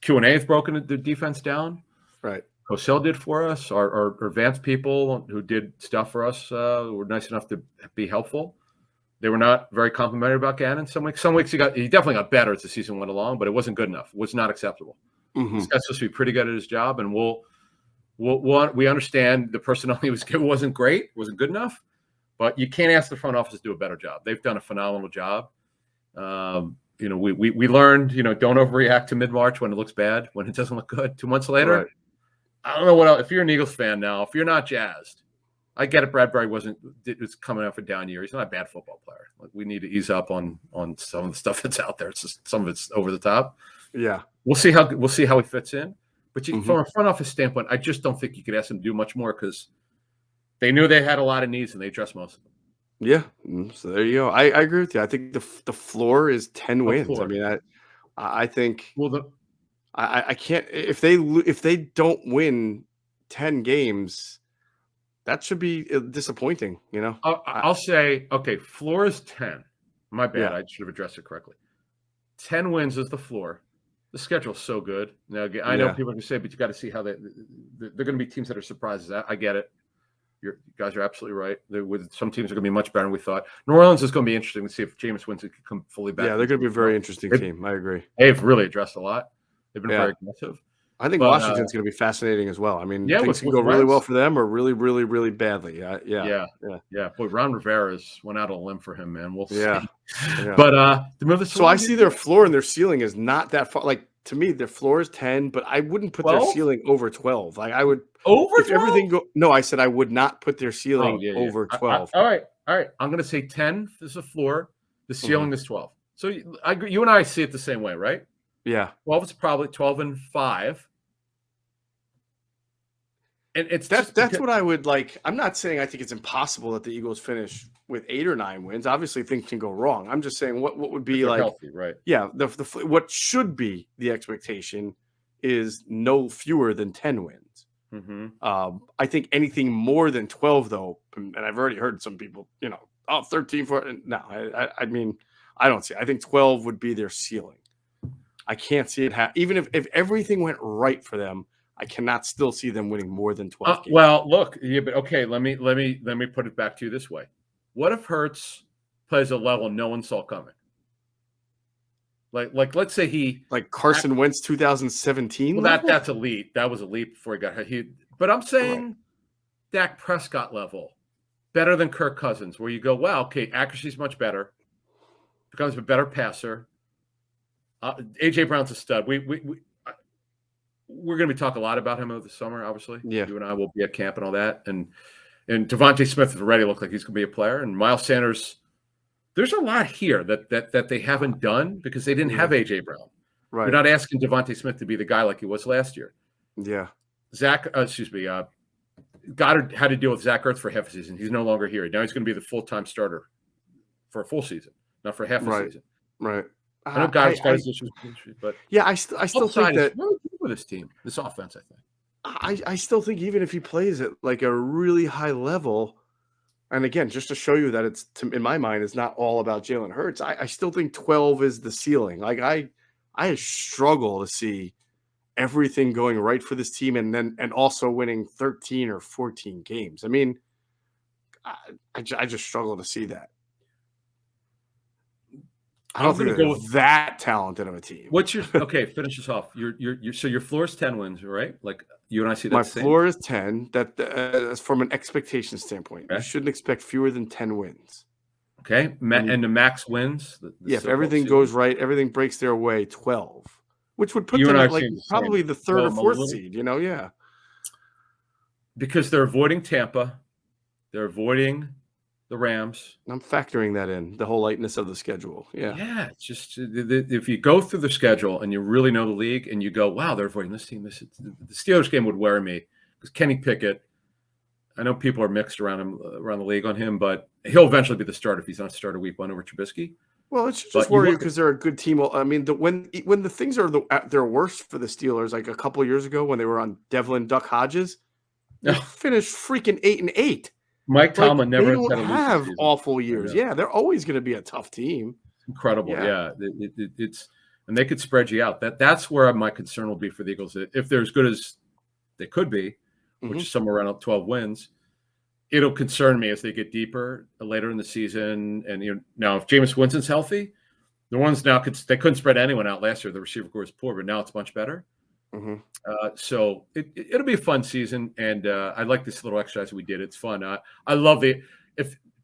Q&A has broken the defense down. Right. Cosell did for us. Our advanced people who did stuff for us were nice enough to be helpful. They were not very complimentary about Gannon. Some weeks he definitely got better as the season went along, but it wasn't good enough. It was not acceptable. Mm-hmm. This guy's supposed to be pretty good at his job, and we understand the personnel he was given wasn't great, wasn't good enough, but you can't ask the front office to do a better job. They've done a phenomenal job. We learned, don't overreact to mid-March when it looks bad, when it doesn't look good. 2 months later, right. I don't know what else. If you're an Eagles fan now, if you're not jazzed, I get it. Bradberry was coming off a down year. He's not a bad football player. Like, we need to ease up on some of the stuff that's out there. It's just some of it's over the top. Yeah, we'll see how he fits in. But from a front office standpoint, I just don't think you could ask him to do much more because they knew they had a lot of needs and they addressed most of them. Yeah, so there you go. I agree with you. I think the floor is 10 wins. Floor. I mean, I think. Well, I can't if they don't win 10 games, that should be disappointing. I'll say floor is 10. My bad. I should have addressed it correctly. 10 wins is the floor. The schedule's so good. Now I know people are going to say, but you got to see how they're going to be teams that are surprises. I get it. You guys are absolutely right. Some teams are going to be much better than we thought. New Orleans is going to be interesting to see if James Winston can come fully back. Yeah, they're going to be a very interesting team. I agree. They've really addressed a lot. They've been very aggressive. I think Washington's going to be fascinating as well. I mean, things can go really well for them or really, really, really badly. Yeah. Boy, Ron Rivera's went out on a limb for him, man. We'll see. Yeah. But so I see their floor and their ceiling is not that far. Like, to me, their floor is 10, but I wouldn't put 12? Their ceiling over 12. Like, I would over 12? Everything No, I said I would not put their ceiling over 12. All right. I'm going to say 10 is the floor. The ceiling is 12. So you and I see it the same way, right? Yeah. 12 is probably 12-5. And that's what I would like. I'm not saying I think it's impossible that the Eagles finish with 8 or 9 wins. Obviously, things can go wrong. I'm just saying what would be like healthy, right? Yeah, what should be the expectation is no fewer than 10 wins. Mm-hmm. I think anything more than 12, though, and I've already heard some people, 13, 14. No, I mean, I don't see it. I think 12 would be their ceiling. I can't see it even if everything went right for them, I cannot still see them winning more than 12 games. Well, look, yeah, but okay, let me put it back to you this way. What if Hurts plays a level no one saw coming? Like let's say he like Carson Wentz 2017. Well, that's elite. That was elite before he got hit. But I'm saying Dak Prescott level, better than Kirk Cousins, where you go, wow, okay, accuracy's much better, becomes a better passer. AJ Brown's a stud. We're going to be talking a lot about him over the summer, obviously. Yeah. You and I will be at camp and all that. And Devontae Smith has already looked like he's going to be a player. And Miles Sanders, there's a lot here that they haven't done because they didn't have AJ Brown. Right. You're not asking Devontae Smith to be the guy like he was last year. Yeah. Goddard had to deal with Zach Ertz for half a season. He's no longer here. Now he's going to be the full-time starter for a full season, not for half a season. Right. I know Goddard's got his issues, but I still think that really good with this team, this offense. I think. I still think even if he plays at like a really high level, and again, just to show you that it's in my mind, it's not all about Jalen Hurts. I still think 12 is the ceiling. Like I struggle to see everything going right for this team and also winning 13 or 14 games. I mean, I just struggle to see that. I don't think they're that talented of a team. What's your finish us off. So your floor is 10 wins, right? Like you and I see that. My floor is 10. That from an expectation standpoint, you shouldn't expect fewer than 10 wins. Okay, and the max wins. If everything goes right, everything breaks their way, 12, which would put them at like probably the third or fourth seed. Yeah. Because they're avoiding Tampa, they're avoiding the Rams. I'm factoring that in, the whole lightness of the schedule. Yeah. It's just if you go through the schedule and you really know the league and you go, wow, they're avoiding this team. The Steelers game would wear me because Kenny Pickett. I know people are mixed around the league on him, but he'll eventually be the starter if he's not starter week 1 over Trubisky. Well, it should just worry you because they're a good team. I mean, when the things are at their worst for the Steelers, like a couple of years ago when they were on Devlin Duck Hodges, they finished freaking 8-8. Mike Tomlin never have awful years. Yeah, they're always going to be a tough team. Incredible. Yeah. It's and they could spread you out. That's where my concern will be for the Eagles. If they're as good as they could be, which is somewhere around 12 wins, it'll concern me as they get deeper later in the season. And now if Jameis Winston's healthy, the ones now they couldn't spread anyone out last year. The receiver core was poor, but now it's much better. So it'll be a fun season, and I like this little exercise we did. It's fun. I love it.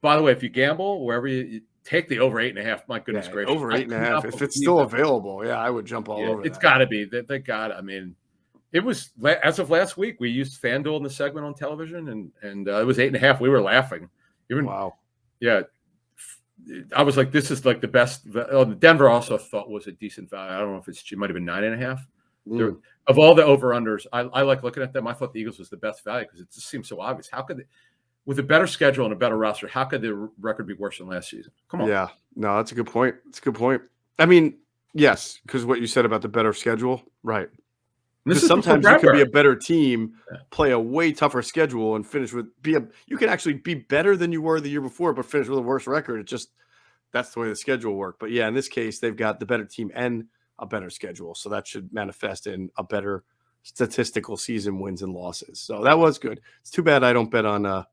By the way, if you gamble wherever you take the over 8.5, my goodness gracious, over 8.5. If it's still available, I would jump all over. It's got to be. They got. I mean, it was as of last week. We used FanDuel in the segment on television, and it was 8.5. We were laughing. Wow. Yeah. I was like, this is like the best. Denver also thought was a decent value. I don't know if it might have been 9.5. Of all the over-unders, I like looking at them. I thought the Eagles was the best value because it just seems so obvious. How could they, with a better schedule and a better roster, how could their record be worse than last season? Come on. Yeah. No, that's a good point. It's a good point. I mean, yes, because what you said about the better schedule, right. Because sometimes you can be a better team, play a way tougher schedule, and finish with you can actually be better than you were the year before, but finish with a worse record. It just that's the way the schedule worked. But yeah, in this case, they've got the better team and a better schedule, so that should manifest in a better statistical season wins and losses. So that was good. It's too bad I don't bet on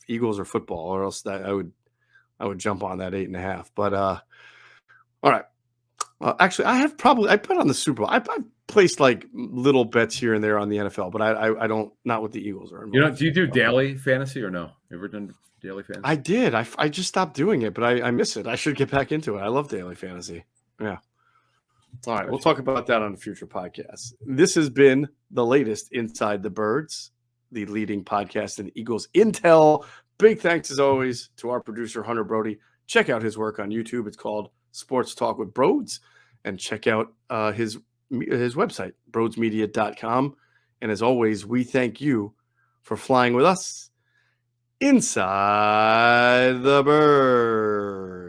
Eagles or football, or else I would jump on that 8.5. But all right. Actually, I bet on the Super Bowl. I placed like little bets here and there on the NFL, but I don't, not with the Eagles are involved. Do you do daily fantasy or no? You ever done daily fantasy? I did. I just stopped doing it, but I miss it. I should get back into it. I love daily fantasy. Yeah. All right. We'll talk about that on a future podcast. This has been the latest Inside the Birds, the leading podcast in Eagles Intel. Big thanks as always to our producer, Hunter Brody. Check out his work on YouTube. It's called Sports Talk with Broads, and check out his website, broadsmedia.com. And as always, we thank you for flying with us inside the bird.